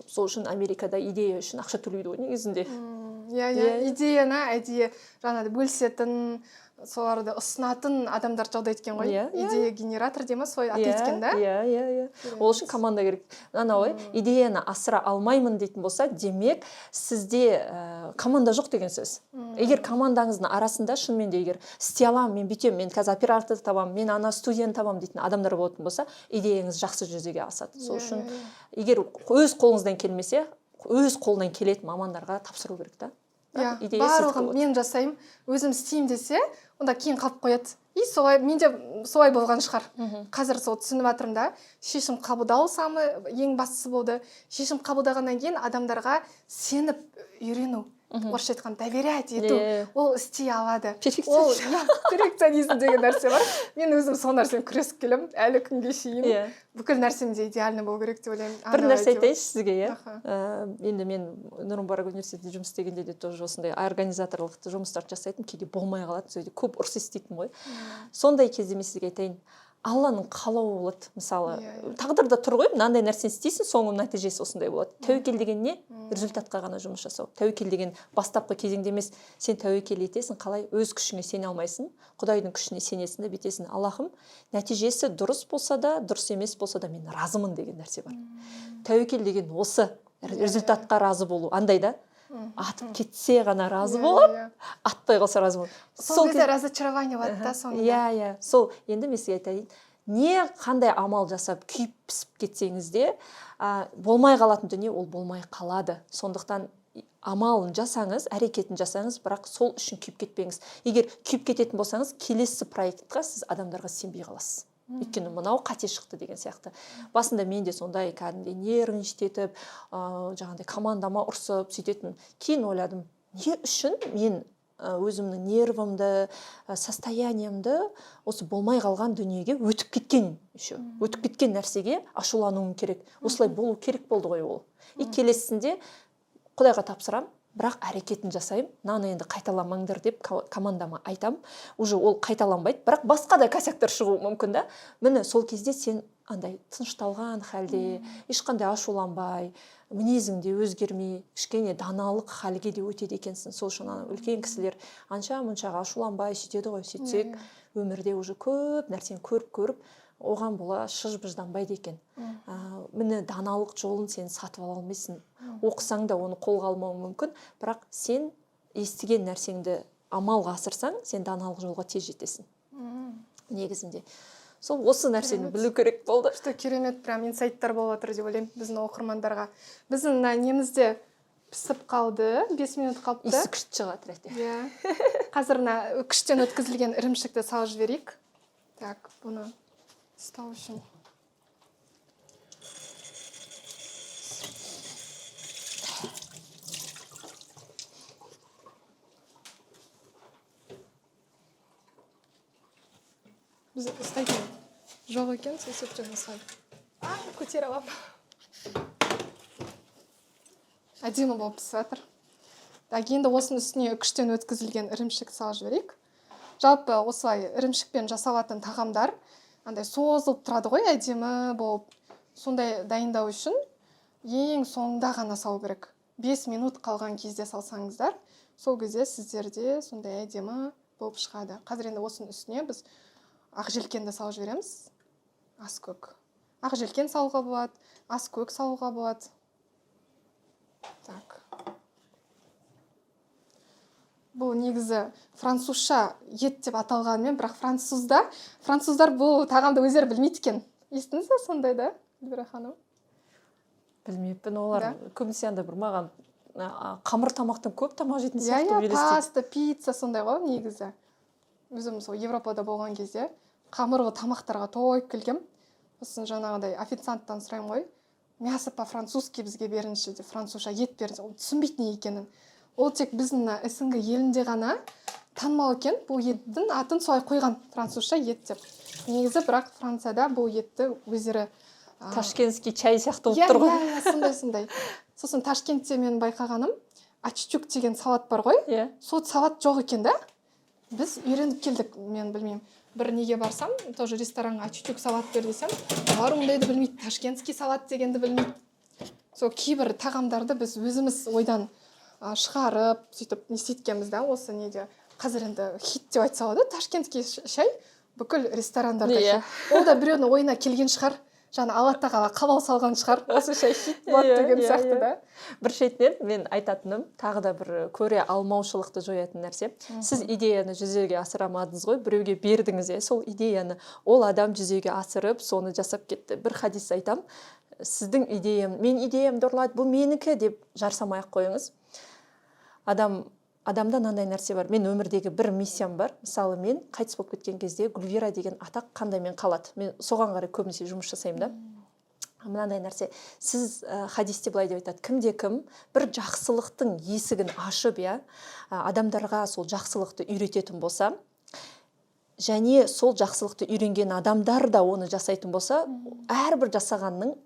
S1: Сол үшін Америкада идея үшін ақша төлейді ғой негізінде.
S2: Идеяны әдейі жаңағыдай бөлісетін, соларды ұсынатын адамдар жағдай еткен ғой. Идея генератор дейміз, солай аты еткен да.
S1: Ол үшін команда керек. Анау идеяны асыра алмаймын дейтін болса, демек сізде команда жоқ деген сөз. Егер командаңыздың арасында шынымен де егер істей аламын, мен бүйтемін, мен қазір операторды табамын, мен ана студияны табамын дейтін адамдар болатын болса, идеяңыз жақсы жүзеге асады. Сол үшін егер өз қолыңыздан келмесе, өз қолынан келетін мамандарға тапсыру керек та.
S2: Барлығын мен жасаймын, өзім істеймін десе, онда кейін қалып қояды. Менде солай болған шығар. Қазір сол түсініп жатырмын да, шешім қабылдау самы ең бастысы болды. Шешім қабылдағаннан кейін адамдарға сеніп үйрену. Орысша айтқан доверять ету, ол істей алады. Перфекционизм деген нәрсе бар. Мен өзім сол нәрсені күресіп келемін, әлі күнге шейін. Бүкіл нәрсемде идеальный болу керек деп ойлаймын.
S1: Бір нәрсе айтайыншы сізге, енді мен Нұр Мүбарак университетінде жұмыс істегенде де тоже осындай организаторлық жұмыстарды жасайтын, кейде болмай қалады, сөйде көп ұрыс еститін ғой. Сондай кезде мен сізге айтайын, Алланың қалауы болады. Мысалы, тағдырда тұр ғой, мынандай нәрсені істейсің, соңғы нәтижесі осындай болады. Тәуекел деген не? Результатқа ғана жұмыс жасау. Тәуекел деген бастапқы кезеңде емес, сен тәуекел етесің, қалай өз күшіңе сене алмайсың, Құдайдың күшіне сенесің де бетесің. Аллахым, нәтижесі дұрыс болса да, дұрыс емес болса да мен разымын деген нәрсе бар. Тәуекел деген осы, результатқа разы болу. Андай да, атып кетсе ғана разы болады, атпай қалса разы болады.
S2: Сол кезде разочарование болады да соңында.
S1: Сол, енді мен сізге айтайын, не қандай амал жасап күйіп пісіп кетсеңіз де, болмай қалатын дүние ол болмай қалады. Сондықтан амалын жасаңыз, әрекетін жасаңыз, бірақ сол үшін күйіп кетпеңіз. Егер күйіп кететін болсаңыз, келесі проектқа сіз адамдарға сенбей қаласыз. Өйткені мынау қате шықты деген сияқты. Басында мен де сондай кәдімгідей нервничать, жаңағыдай командама ұрсып сөйтетін. Кейін ойладым, не үшін мен өзімнің нервымды, состояниемді осы болмай қалған дүниеге өтіп кеткен нәрсеге ашулануым керек. Осылай болу керек болды ғой ол. Келесінде Құдайға тапсырам, бірақ әрекетін жасаймын, мынаны енді қайталамаңдар деп командама айтам. Уже ол қайталанбайды, бірақ басқа да косяктар шығуы мүмкін да. Міне сол кезде сен андай тынышталған халде, ешқандай ашуланбай, мінезіңде өзгермей, кішкене даналық халге де өтеді екенсің. Сол үшін үлкен кісілер анша мұншаға ашуланбай сөйтеді ғой. Сөйтсек өмірде уже көп нәрсені көріп оған бола шыжбыжданбайды екен. Міне даналық жолын сен сатып ала алмайсың. Оқысаң да оны қолға алмауың мүмкін, бірақ сен естіген нәрсеңді амалға асырсаң, сен даналық жолға тез жетесің. Негізінде. Сол осы нәрсені білу керек болды.
S2: Что керемет прям инсайттар болып жатыр деп ойлаймын біздің оқырмандарға. Біздің немізде пісіп қалды, 5 минут қалыпты.
S1: Иісі күшті шығады рәте.
S2: Иә. Қазір күштен өткізілген ірімшікті салып жіберейік. Так, бұны ұстау үшін. Біз ұстайтын жоқ екен, сол себептен осылай. Көтер алам. Әдемі болып пісіп жатыр. Енді осының үстіне күштен өткізілген ірімшік салып жіберейік. Жалпы осылай ірімшікпен жасалатын тағамдар андай созылып тұрады ғой, әдемі болып. Сондай дайындау үшін ең соңында ғана салу керек. 5 минут қалған кезде салсаңыздар, сол кезде сіздерде сондай әдемі болып шығады. Қазір енді осының үстіне біз ақ желкенді салып жібереміз. Ас көк. Ақ желкен салуға болады, ас көк салуға болады. Так. Бұл негізі французша ет деп аталғанымен, бірақ француздар бұл тағамды өздері білмейді екен. Естіңіз бе сондай да, Эльвира ханым?
S1: Білмеппін, олар көбінесе андай бір маған қамыр тамақтан көп тамақ жейтін сияқты елестейді.
S2: Паста, пицца сондай ғой негізі. Өзім сол Европада болған кезде қамырлы тамақтарға тойып келгем. Сосын жаңағыдай официанттан сұраймын ғой, мясо по-французски бізге беріңізші деп, французша ет беріңіз. Ол түсінбейді не екенін. Ол тек біздің СНГ елінде ғана танымал екен. Бұл еттің атын солай қойған, французша ет деп. Негізі бірақ Францияда бұл етті өздері
S1: ташкентский чай сияқты болып тұр ғой.
S2: Иә, сондай. Сосын Ташкентте мен байқағаным, аччук деген салат бар ғой. Сол салат жоқ екен да. Біз үйреніп келдік, мен білмеймін. Бір неге барсам, тоже ресторанға аччук салат бер десем, олар ондайды білмейді, ташкентский салат дегенді білмейді. Сол кейбір тағамдарды біз өзіміз ойдан шығарып, сөйтіп не істеткенбіз да, осы неде. Қазір енді хит деп айтса болады, ташкентский шай бүкіл ресторандарда хит. Ол да біреудің ойына келген шығар. Жаңа Алла тағала қалау салған шығар, осы шай хит болады деген сияқты да.
S1: Бір шетінен мен айтатыным, тағы да бір көре алмаушылықты жоятын нәрсе. Сіз идеяны жүзеге асырамадыңыз ғой, біреуге бердіңіз, сол идеяны ол адам жүзеге асырып, соны жасап кетті. Бір хадис айтам, сіздің мен идеямды ұрлады, бұл менікі деп жарсамай-ақ қойыңыз. Адамда мынандай нәрсе бар. Мен өмірдегі бір миссиям бар. Мысалы, мен қайтыс болып кеткен кезде Гүлвира деген атақ қандай мен қалады. Мен соған қарай көбінесе жұмыс жасаймын да. Мынандай нәрсе. Сіз хадисте былай деп айтады. Кімде-кім бір жақсылықтың есігін ашып, адамдарға сол жақсылықты үйрететін болса, және сол жақсылықты үйренген адамдар да оны жасайтын болса, әрбір жасағанның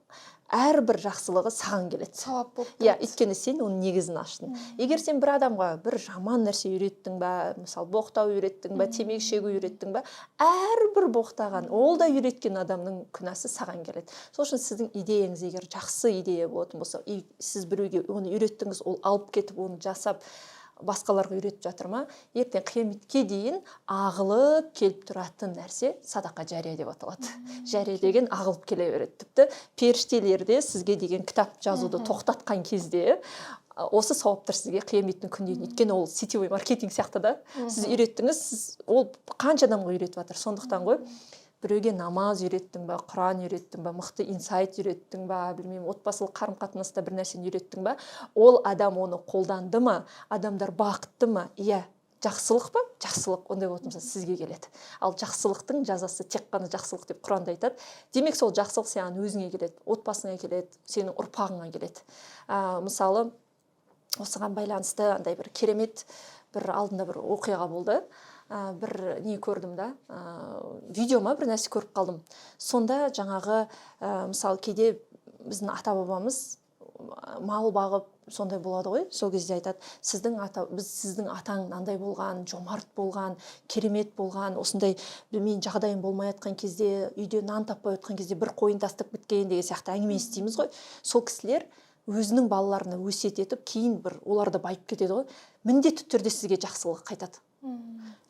S1: әрбір жақсылығы саған келеді.
S2: Сауап болып тұрады.
S1: Өйткені сен оның негізін аштың. Егер сен бір адамға бір жаман нәрсе үйреттің ба, мысалы боқтау үйреттің ба, темекі шегу үйреттің ба, әрбір боқтаған, ол да үйреткен адамның күнәсі саған келеді. Сол үшін сіздің идеяңыз егер жақсы идея болатын болса, сіз біреуге оны үйреттіңіз, ол алып кетіп, оны жасап, басқаларға үйретіп жатыр ма, ертең қияметке дейін ағылып келіп тұратын нәрсе садақа жария деп аталады. Жария деген ағылып келе береді. Тіпті періштелер де сізге деген кітап жазуды тоқтатқан кезде осы сауаптар сізге қияметтің күніне, өйткені ол сетевой маркетинг сияқты да. Сіз үйреттіңіз, ол қанша адамға үйретіп жатыр. Сондықтан ғой, біреуге намаз үйреттің ба, Құран үйреттің ба, мықты инсайт үйреттің ба, білмеймін, отбасылық қарым-қатынаста бір нәрсені үйреттің ба, ол адам оны қолданды ма, адамдар бақытты ма? Иә, жақсылық па? Жақсылық, ондай болатын болса сізге келеді. Ал жақсылықтың жазасы тек қана жақсылық деп Құранда айтады. Демек сол жақсылық саған өзіңе келеді, отбасыңа келеді, сенің ұрпағыңа келеді. Мысалы, осыған байланысты андай бір керемет бір алдында бір оқиға болды. Бір не көрдім да, видеома бір нәрсе көріп қалдым. Сонда жаңағы, мысалы, кейде біздің ата-бабамыз мал бағып, сондай болады ғой. Сол кезде айтады, біз сіздің атаң андай болған, жомарт болған, керемет болған, осындай мен жағдайым болмай жатқан кезде, үйде нан таппай жатқан кезде бір қойын тастап кеткен деген сияқты әңгіме естиміз ғой. Сол кісілер өзінің балаларына өсиет етіп, кейін бір оларды байып кетеді ғой. Міндетті түрде сізге жақсылық қайтады.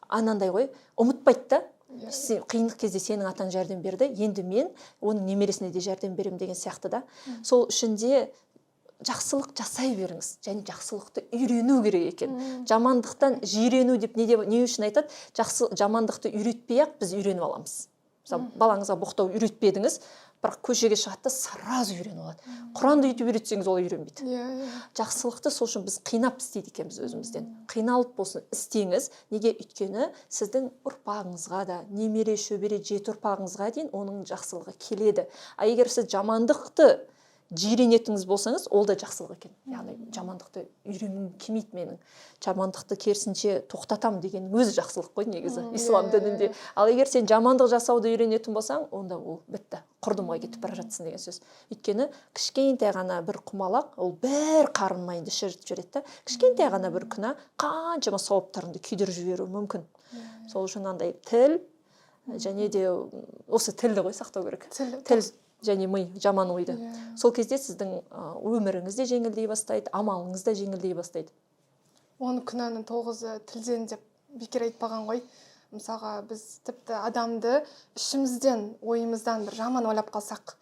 S1: Анандай ғой, ұмытпайды да. Қиындық кезде сенің атаң жәрдем берді, енді мен оның немересіне де жәрдем берем деген сияқты да. Сол үшін де жақсылық жасай беріңіз, және жақсылықты үйрену керек екен. Жамандықтан жирену деп не үшін айтады? Жамандықты үйретпей-ақ біз үйреніп аламыз. Мысалы, балаңызға боқтау үйретпедіңіз, бірақ көшеге шығады да сразу үйреніп алады. Құранды өйтіп үйретсеңіз ол үйренбейді. Жақсылықты сол үшін біз қинап істейді екенбіз өзімізден. Қиналып болсын істеңіз. Неге? Өйткені сіздің ұрпағыңызға да, немере, шөбере, жеті ұрпағыңызға дейін оның жақсылығы келеді. А егер сіз жамандықты жиренетіңіз болсаңыз, ол да жақсылық екен. Яғни жамандықты үйренгім келмейді менің. Жамандықты керісінше тоқтатам деген өзі жақсылық қой негізі ислам дінінде. Ал егер сен жамандық жасауды үйренетін болсаң, онда ол бітті. Құрдымға кетіп бара жатсың деген сөз. Өйткені кішкентай ғана бір құмалақ, ол бір қарын майынды шірітіп жібереді. Кішкентай ғана бір күнә қаншама сауаптарыңды күйдіріп жіберуі мүмкін. Сол үшін андай тіл және де осы тілді ғой сақтау керек. Тіл және ми, жаман ойды. Сол кезде сіздің өміріңіз де жеңілдей бастайды, амалыңыз да жеңілдей бастайды.
S2: Оны күнәнің 9-ы тілден деп бекер айтпаған ғой. Мысалға, біз тіпті адамды ішімізден, ойымыздан бір жаман ойлап қалсақ,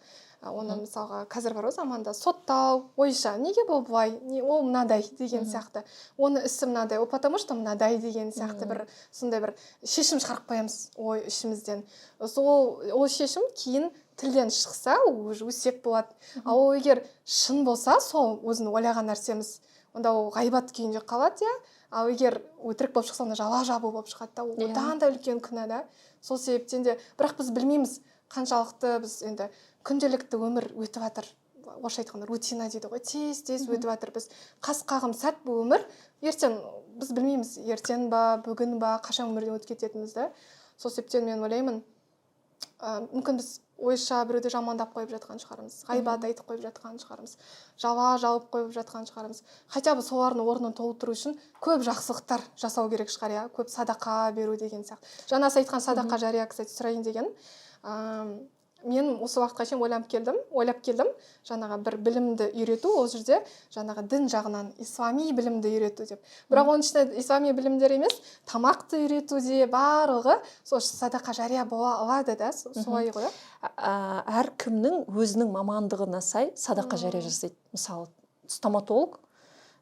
S2: оны мысалға қазір бар ғой заманда соттау, ойша, неге бұл бұлай, ол мынадай деген сияқты. Оны ісі мынадай, ол потому что мынадай деген сияқты бір сондай бір шешім шығарып қоямыз ой ішімізден. Ол шешім кейін тілден шықса, өсек болады. Ал егер шын болса, сол өзін ойлаған нәрсеміз, онда ол ғайбат күйінде қалады, иә. Ал егер өтірік болып шықса, онда жала жабу болып шығады да, одан да үлкен күнә да. Сол себептен де, бірақ біз білмейміз қаншалықты біз енді күнделікті өмір өтіп жатыр. Орысша айтқанда рутина дейді ғой, тез өтіп жатыр. Біз қас қағым сәт бұл өмір, ертең біз білмейміз, ертең ба, бүгін ба, қашан өмірден өтіп кететінімізді. Сол себептен мен ойлаймын, мүмкін біз ойша біреуді жамандап қойып жатқан шығармыз, ғайбат айтып қойып жатқан шығармыз, жала жауып қойып жатқан шығармыз. Хотя бы солардың орнын толтыру үшін көп жақсылықтар жасау керек шығар, иә, көп садақа беру деген сияқты. Жаңасы айтқан садақа жария, кстати, сұрайын деген. Мен осы уақытқа шейін ойлап келдім, жаңағы бір білімді үйрету, ол жерде жаңағы дін жағынан ислами білімді үйрету деп. Бірақ оның ішінде ислами білімдер емес, тамақты үйретуде барлығы сол садақа жария бола алады да, солай ғой.
S1: Әркімнің өзінің мамандығына сай садақа жария жасайды. Мысалы, стоматолог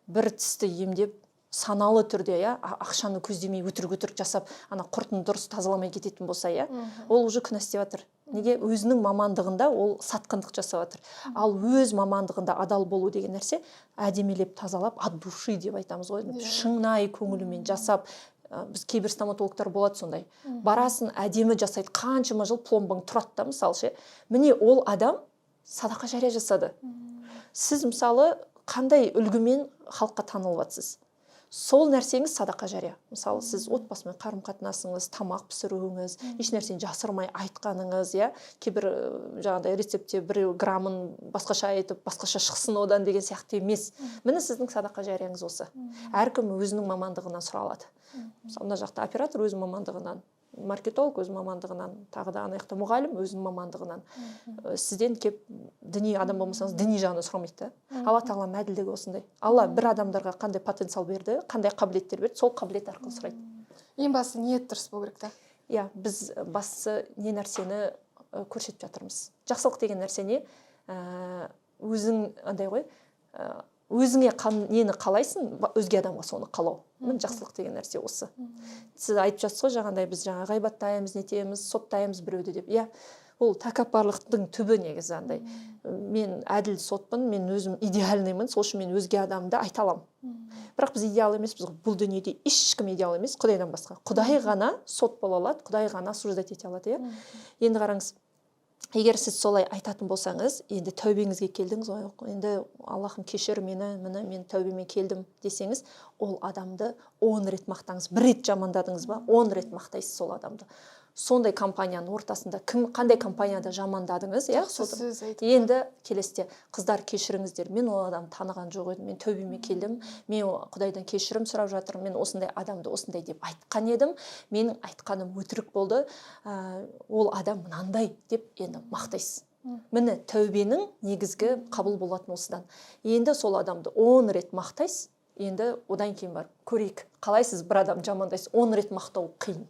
S1: бір тісті емдеп, саналы түрде, иә, ақшаны көздемей өтірік жасап, ана құртын дұрыс тазаламай кететін болса, иә, ол уже күнә істеп жатыр. Неге? Өзінің мамандығында ол сатқындық жасап жатыр. Ал өз мамандығында адал болу деген нәрсе әдемелеп тазалап, от души деп айтамыз ғой, шыңнай көңілімен жасап, біз кейбір стоматологтар болады сондай. Барасын әдемі жасайды, қаншама жыл пломбаң тұрады да, мысалы ше. Міне ол адам садақа жария жасады. Сіз мысалы қандай үлгімен халыққа танылып жатсыз? Сол нәрсеңіз садақа жария. Мысалы, сіз отбасымен қарым-қатынасыңыз, тамақ пісіруіңіз, еш нәрсені жасырмай айтқаныңыз, иә, кейбір жаңағыдай рецептте бір грамын басқаша айтып, басқаша шықсын одан деген сияқты емес. Міне сіздің садақа жарияңыз осы. Әркім өзінің мамандығынан сұралады. Мысалы, мына жақта оператор өз мамандығынан, маркетолог өз мамандығынан, тағы да ана жақта мұғалім өзінің мамандығынан. Сізден кеп діни адам болмасаңыз, діни жағынан сұрамайды. Алла тағаланың әділдігі осындай. Алла бір адамдарға қандай потенциал берді, қандай қабілеттер берді, сол қабілет арқылы сұрайды.
S2: Ең бастысы ниет дұрыс болу керек та.
S1: Иә, біз бастысы не нәрсені көрсетіп жатырмыз. Жақсылық деген нәрсе не? Өзің андай ғой, өзіңе нені қалайсың, өзге адамға соны қалау. Мен жақсылық деген нәрсе осы. Сіз айтып жатсыз ғой, жаңағыдай біз жаңа ғайбаттаймыз, нетеміз, соттаймыз біреуді деп. Иә, ол тәкаппарлықтың түбі негізі андай. Мен әділ сотпын, мен өзім идеальныймын, сол үшін мен өзге адамды айта аламын. Бірақ біз идеал емеспіз, бұл дүниеде ешкім идеал емес, Құдайдан басқа. Құдай ғана сот бола алады, Құдай ғана суждать ете алады, иә. Енді қараңыз, егер сіз солай айтатын болсаңыз, енді тәубеңізге келдіңіз, енді Аллахым кешір мені, мен тәубеме келдім десеңіз, ол адамды 10 рет мақтаңыз. 1 рет жамандадыңыз ба, 10 рет мақтайсыз сол адамды. сондай компанияның ортасында кім қандай компанияда жамандадыңыз, иә?
S2: сөз айтып.
S1: Енді келесте қыздар кешіріңіздер, мен ол адамды таныған жоқ едім, мен төбеме келдім, мен Құдайдан кешірім сұрап жатырмын, мен осындай адамды осындай деп айтқан едім, менің айтқаным өтірік болды, ол адам мынандай деп енді мақтайсыз. Міне тәубенің негізгі қабыл болатын осыдан. Енді сол адамды 10 рет мақтайсыз, енді одан кейін бар көрейік, қалайсыз бір адам жамандайсыз, 10 рет мақтау қиын.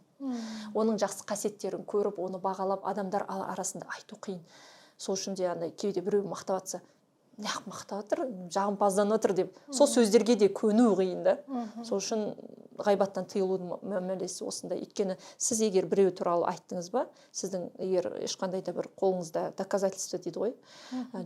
S1: Оның жақсы қасиеттерін көріп, оны бағалап адамдар арасында айту қиын. Сол үшін де андай кейде біреу мақтап жатса, неғып мақтап жатыр, жағымпазданып отыр деп, сол сөздерге де көну қиын да. Сол үшін ғайбаттан тыйылудың мәмілесі осындай. Өйткені сіз егер біреу туралы айттыңыз ба, сіздің егер ешқандай да бір қолыңызда доказательство дейді ғой,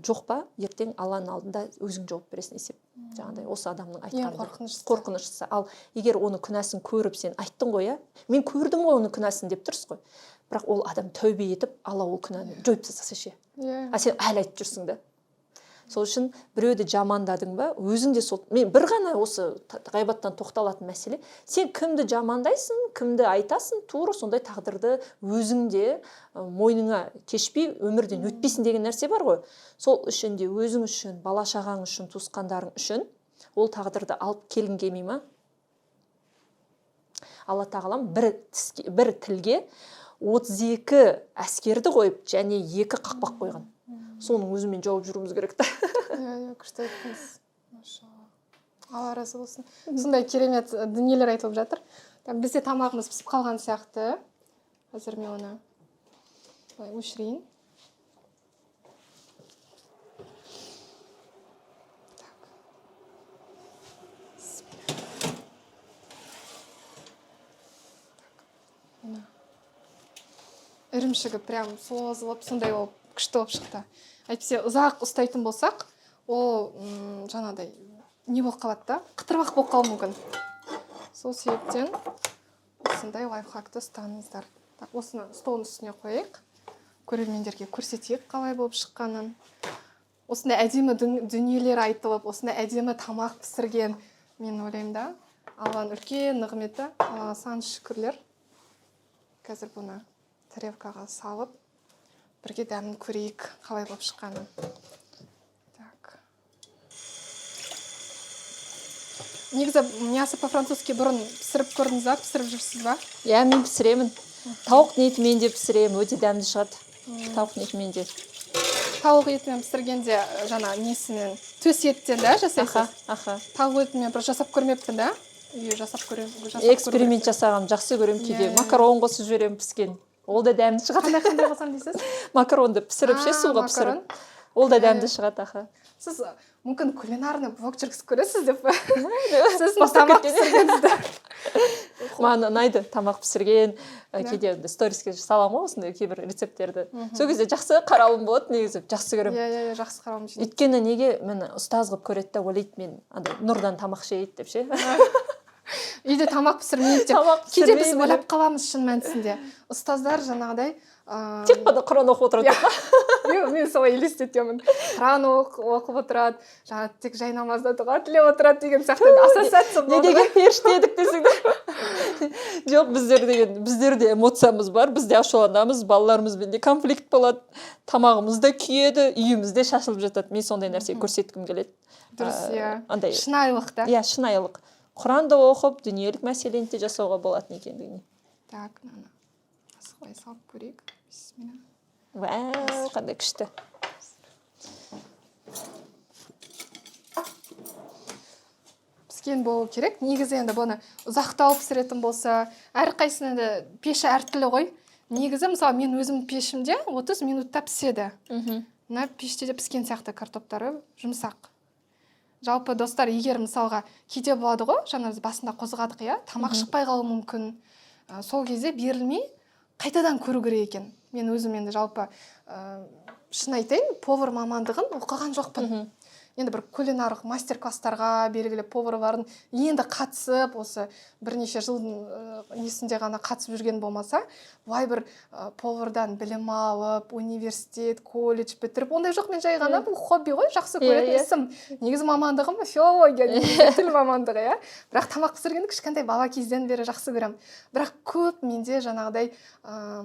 S1: жоқ па, ертең Алланың алдында өзің жауап бересің есеп. Жаңағыдай осы адамның айтқаны қорқыныштысы. Ал егер оны күнәсін көріп сен айттың ғой, мен көрдім ғой оны күнәсін деп тұрсыз ғой. Бірақ ол адам тәубе етіп, Алла ол күнәні жойып тастаса ше. А сен әлі айтып жүрсің да. Сол үшін біреуді жамандадың ба, өзің де сол, мен бір ғана осы ғайбаттан тоқталатын мәселе, сен кімді жамандайсың, кімді айтасың, тура сондай тағдырды өзің де мойныңа кешпей, өмірден өтпейсің деген нәрсе бар ғой. Сол үшін де өзің үшін, бала шағаң үшін, туысқандарың үшін ол тағдырды алып келгің келмей ма? Алла тағалам бір тілге 32 әскерді қойып, және 2 қақпақ қойған. Соның өзімен жауып жүруіміз керек та.
S2: Күшті айттыңыз. Алла разы болсын. Сондай керемет дүниелер айтылып жатыр. Бізде тамағымыз пісіп қалған сияқты. Қазір мен оны өшірейін. Ірімшігі прям созылып, сондай болып күшті болып шықты. Әйтпесе ұзақ ұстайтын болсақ, ол жаңадай не болып қалады да, қытырбақ болып қалуы мүмкін. Сол себептен осындай лайфхакты ұстаныңыздар. Осыны столдың үстіне қойайық. Көрермендерге көрсетейік қалай болып шыққанын. Осындай әдемі дүниелер айтылып, осындай әдемі тамақ пісірген, мен ойлаймын да, Алланың үлкен нығметі, Аллаға сан шүкірлер. Қазір бұны тарелкаға салып, бірге дәмін көрейік, қалай болып шыққанын. Негізі мясо по-французски бұрын пісіріп көрдіңіз ба, пісіріп жүрсіз ба?
S1: Иә, мен пісіремін. Тауық етімен де пісіремін, өте дәмді шығады. Тауық етімен де.
S2: Тауық етімен пісіргенде жаңа несінен, төс еттен да жасайсыз? Тауық етімен бір жасап көрмеппін да? Жасап көремін.
S1: Эксперимент жасағам, жақсы көремін кейде. Макарон қосып жіберемін піскен. Ол да дәмді шығады.
S2: Қандай қосам дейсіз?
S1: Макаронды пісіріп ше, суға пісіріп. Ол да дәмді шығады.
S2: Сіз мүмкін кулинарный блог жүргізіп көресіз деп па? Сіз тамақ пісіргенізді.
S1: Маған ұнайды тамақ пісірген, кейде сториске саламын ғой осындай кейбір рецепттерді. Сол кезде жақсы қаралым болады, негізі жақсы көремін.
S2: Иә, жақсы қаралым жейді.
S1: Өйткені неге мені ұстаз қылып көреді де, ойлайды мен нұрдан тамақ жейді деп ше.
S2: Үйде тамақ пісірмейді деп. Кейде біз ойлап қаламыз шын мәнісінде. Ұстаздар жаңағыдай
S1: тек қана Құран оқып отырады.
S2: Мен солай елестетемін. Құран оқып отырады, жаңа тек жай намазда дұға тілеп отырады деген сияқты ассоциация болды.
S1: Неге періште едік десеңдер. Жоқ, біздерде эмоциямыз бар, бізде ашуланамыз, балаларымызбен де конфликт болады, тамағымыз да күйеді, үйімізде шашылып жатады. Мен сондай нәрсе көрсеткім келеді.
S2: Дұрыс, иә. Шынайылық та.
S1: Иә, шынайылық. Құранды оқып, дүниелік мәселені де жасауға болатын екендігіне.
S2: Так, асықпай салып көрейік. Бисмилла.
S1: Вау, қандай күшті.
S2: Піскен болу керек. Негізі енді бұны ұзақтау пісіретін болса, әрқайсының да пеші әртүрлі ғой. Негізі, мысалы, мен өзім пешімде 30 минутта піседі. Мына пеште де піскен сияқты картоптары жұмсақ. Жалпы достар, егер мысалға кейде болады ғой, жаңа біз басында қозғадық, иә, тамақ шықпай қалуы мүмкін. Сол кезде берілмей қайтадан көру керек екен. Мен өзім енді жалпы шын айтайын, повар мамандығын оқыған жоқпын. енді бір кулинарлық мастер-класстарға белгілі поварлардың енді қатысып, осы бірнеше жылдың несінде ғана қатысып жүрген болмаса, бұлай бір повардан білім алып, университет, колледж бітіріп, ондай жоқ. Мен жай ғана бұл хобби ғой, жақсы көретін ісім. Негізі мамандығым филология, тіл мамандығы, иә. Бірақ тамақ пісіргенді кішкентай бала кезден бері жақсы көремін. Бірақ көп менде жаңағыдай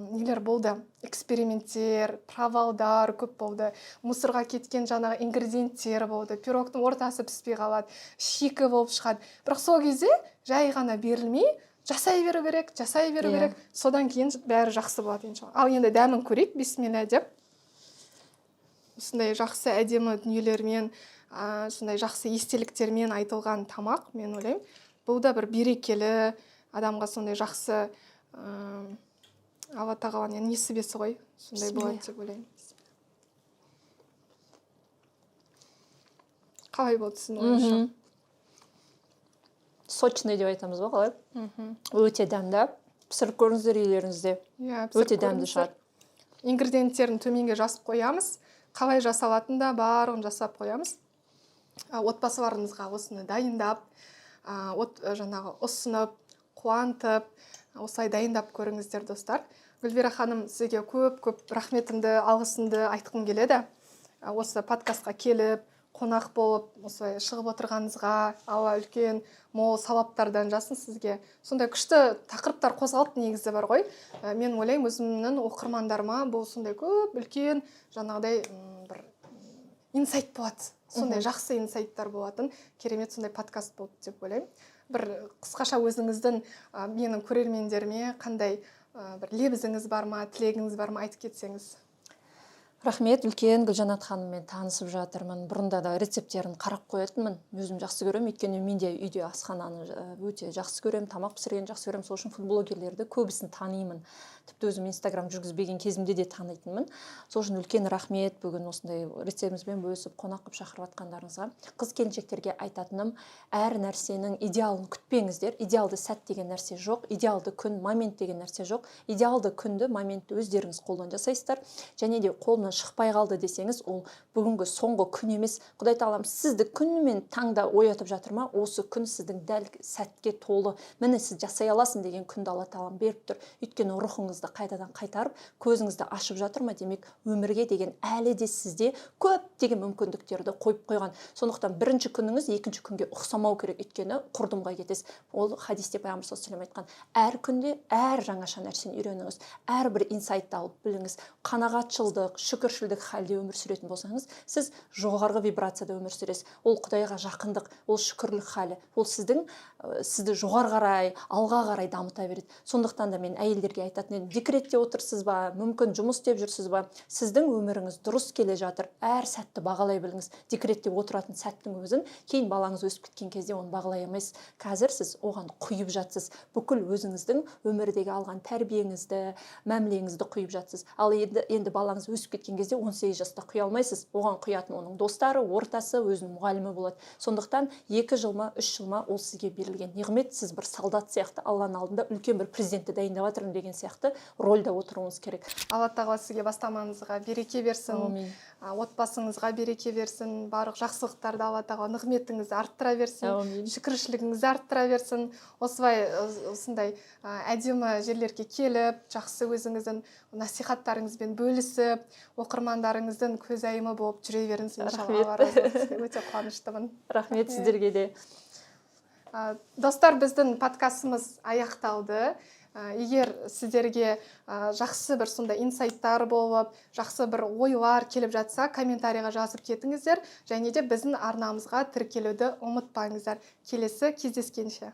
S2: нелер болды, эксперименттер, провалдар көп болды. Мусорға кеткен жаңағы ингредиенттер болды, пирогтың ортасы піспей қалады, шикі болып шығады. Бірақ сол кезде жай ғана берілмей, жасай беру керек. Содан кейін бәрі жақсы болады иншалла. Ал енді дәмін көрейік, бисмилля деп. Осындай жақсы әдемі дүниелермен, сондай жақсы естеліктермен айтылған тамақ, мен ойлаймын. Бұл да бір берекелі, адамға сондай жақсы Алла тағаланың несібесі ғой, сондай болады деп ойлаймын. Қалай болды сіздің ойыңызша?
S1: Сочный деп айтамыз ба, қалай? Өте дәмді. Пісіріп көріңіздер үйлеріңізде. Өте дәмді шығар.
S2: Ингредиенттерін төменге жазып қоямыз. Қалай жасалатын да барлығын жасап қоямыз. Отбасыларыңызға осыны дайындап, жаңағы ұсынып, қуантып, осылай дайындап көріңіздер, достар. Гүлвира ханым, сізге көп рахметімді, алғысымды айтқым келеді. Осы подкастқа келіп, қонақ болып, осылай шығып отырғаныңызға, Алла үлкен мол сауаптардан жасын сізге. Сондай күшті тақырыптар қозғалып негізі бар ғой. Мен ойлаймын, өзімнің оқырмандарыма бұл сондай көп үлкен жаңағыдай бір инсайт болады. Сондай жақсы инсайттар болатын, керемет сондай подкаст болды деп ойлаймын. Бір қысқаша өзіңіздің менің көрермендеріме қандай бір лебізіңіз бар ма, тілегіңіз бар ма, айтып кетсеңіз.
S1: Рахмет, үлкен Гүлжанат ханыммен танысып жатырмын. Бұрында да рецепттерін қарап қоятынмын. Өзім жақсы көремін, өйткені мен де үйде асхананы өте жақсы көремін, тамақ пісіргенді жақсы көремін. Сол үшін футблогерлерді көбісін танимын. Тіпті өзім Инстаграм жүргізбеген кезімде де танитынмын. Сол үшін үлкен рахмет, бүгін осындай рецептімізбен бөлісіп, қонақ қылып шақырып жатқандарыңызға. Қыз келіншектерге айтатыным, әр нәрсенің идеалын күтпеңіздер. Идеалды сәт деген нәрсе жоқ, идеалды күн, момент деген нәрсе жоқ. Идеалды күнді, моментті өздеріңіз қолдан жасайсыздар. Және де қолынан шықпай қалды десеңіз, ол бүгінгі соңғы күн емес. Құдай тағалам сізді күнімен таңда оятып жатыр ма? Осы күн сіздің дәл сәтке толы, міне сіз жасай аласың деген күнді Алла тағалам беріп тұр. Өйткені рухыңызды қайтадан қайтарып, көзіңізді ашып жатыр ма? Демек, өмірге деген әлі де сізде көптеген мүмкіндіктерді қойып қойған. Сондықтан бірінші күніңіз екінші күнге ұқсамау керек, өйткені құрдымға кетесіз. Ол хадисте Пайғамбар саллаллаху алейхи ва саллям айтқан, әр күнде әр жаңаша нәрсені үйреніңіз, әрбір инсайтты алып біліңіз. Қанағатшылдық, шүкіршілдік халде өмір сүретін болсаңыз, сіз жоғарғы вибрацияда өмір сүресіз. Ол Құдайға жақындық, ол шүкірлік халі, ол сізді жоғары қарай, алға қарай дамыта береді. Сондықтан да мен әйелдерге айтатын едім, декретте отырсыз ба, мүмкін жұмыс істеп жүрсіз ба, сіздің өміріңіз дұрыс келе жатыр, әр сәтті бағалай біліңіз. Декретте отыратын сәттің өзін кейін балаңыз өсіп кеткен кезде оны бағалай алмайсыз. Қазір сіз оған құйып жатсыз. Бүкіл өзіңіздің өмірдегі алған тәрбиеңізді, мәмілеңізді құйып жатсыз. Ал енді балаңыз өсіп кеткен кезде 18 жаста құя алмайсыз. Оған құятын оның достары, ортасы, өзінің мұғалімі болады. Сондықтан 2 жылма, 3 жылма ол сізге берілген неғмет. Сіз бір солдат сияқты Алланың алдында үлкен бір президентті дайындап жатырмын деген сияқты рольда отыруыңыз керек.
S2: Алла тағала сізге бастамаңызға береке берсін. Отбасыңызға береке берсін. Барлық жақсылықтарды Алла тағала нығметіңізді арттыра берсін. Шүкіршілігіңізді арттыра берсін. Осындай әдемі жерлерге келіп, жақсы өзіңіздің насихаттарыңызбен бөлісіп, оқырмандарыңыздың көзайымы болып жүре беріңіз иншалла. Өте қуаныштымын.
S1: Рахмет сіздерге де.
S2: Достар, біздің подкастымыз аяқталды. Егер сіздерге жақсы бір сондай инсайттар болып, жақсы бір ойлар келіп жатса, комментарийға жазып кетіңіздер. Және де біздің арнамызға тіркелуді ұмытпаңыздар. Келесі кездескенше.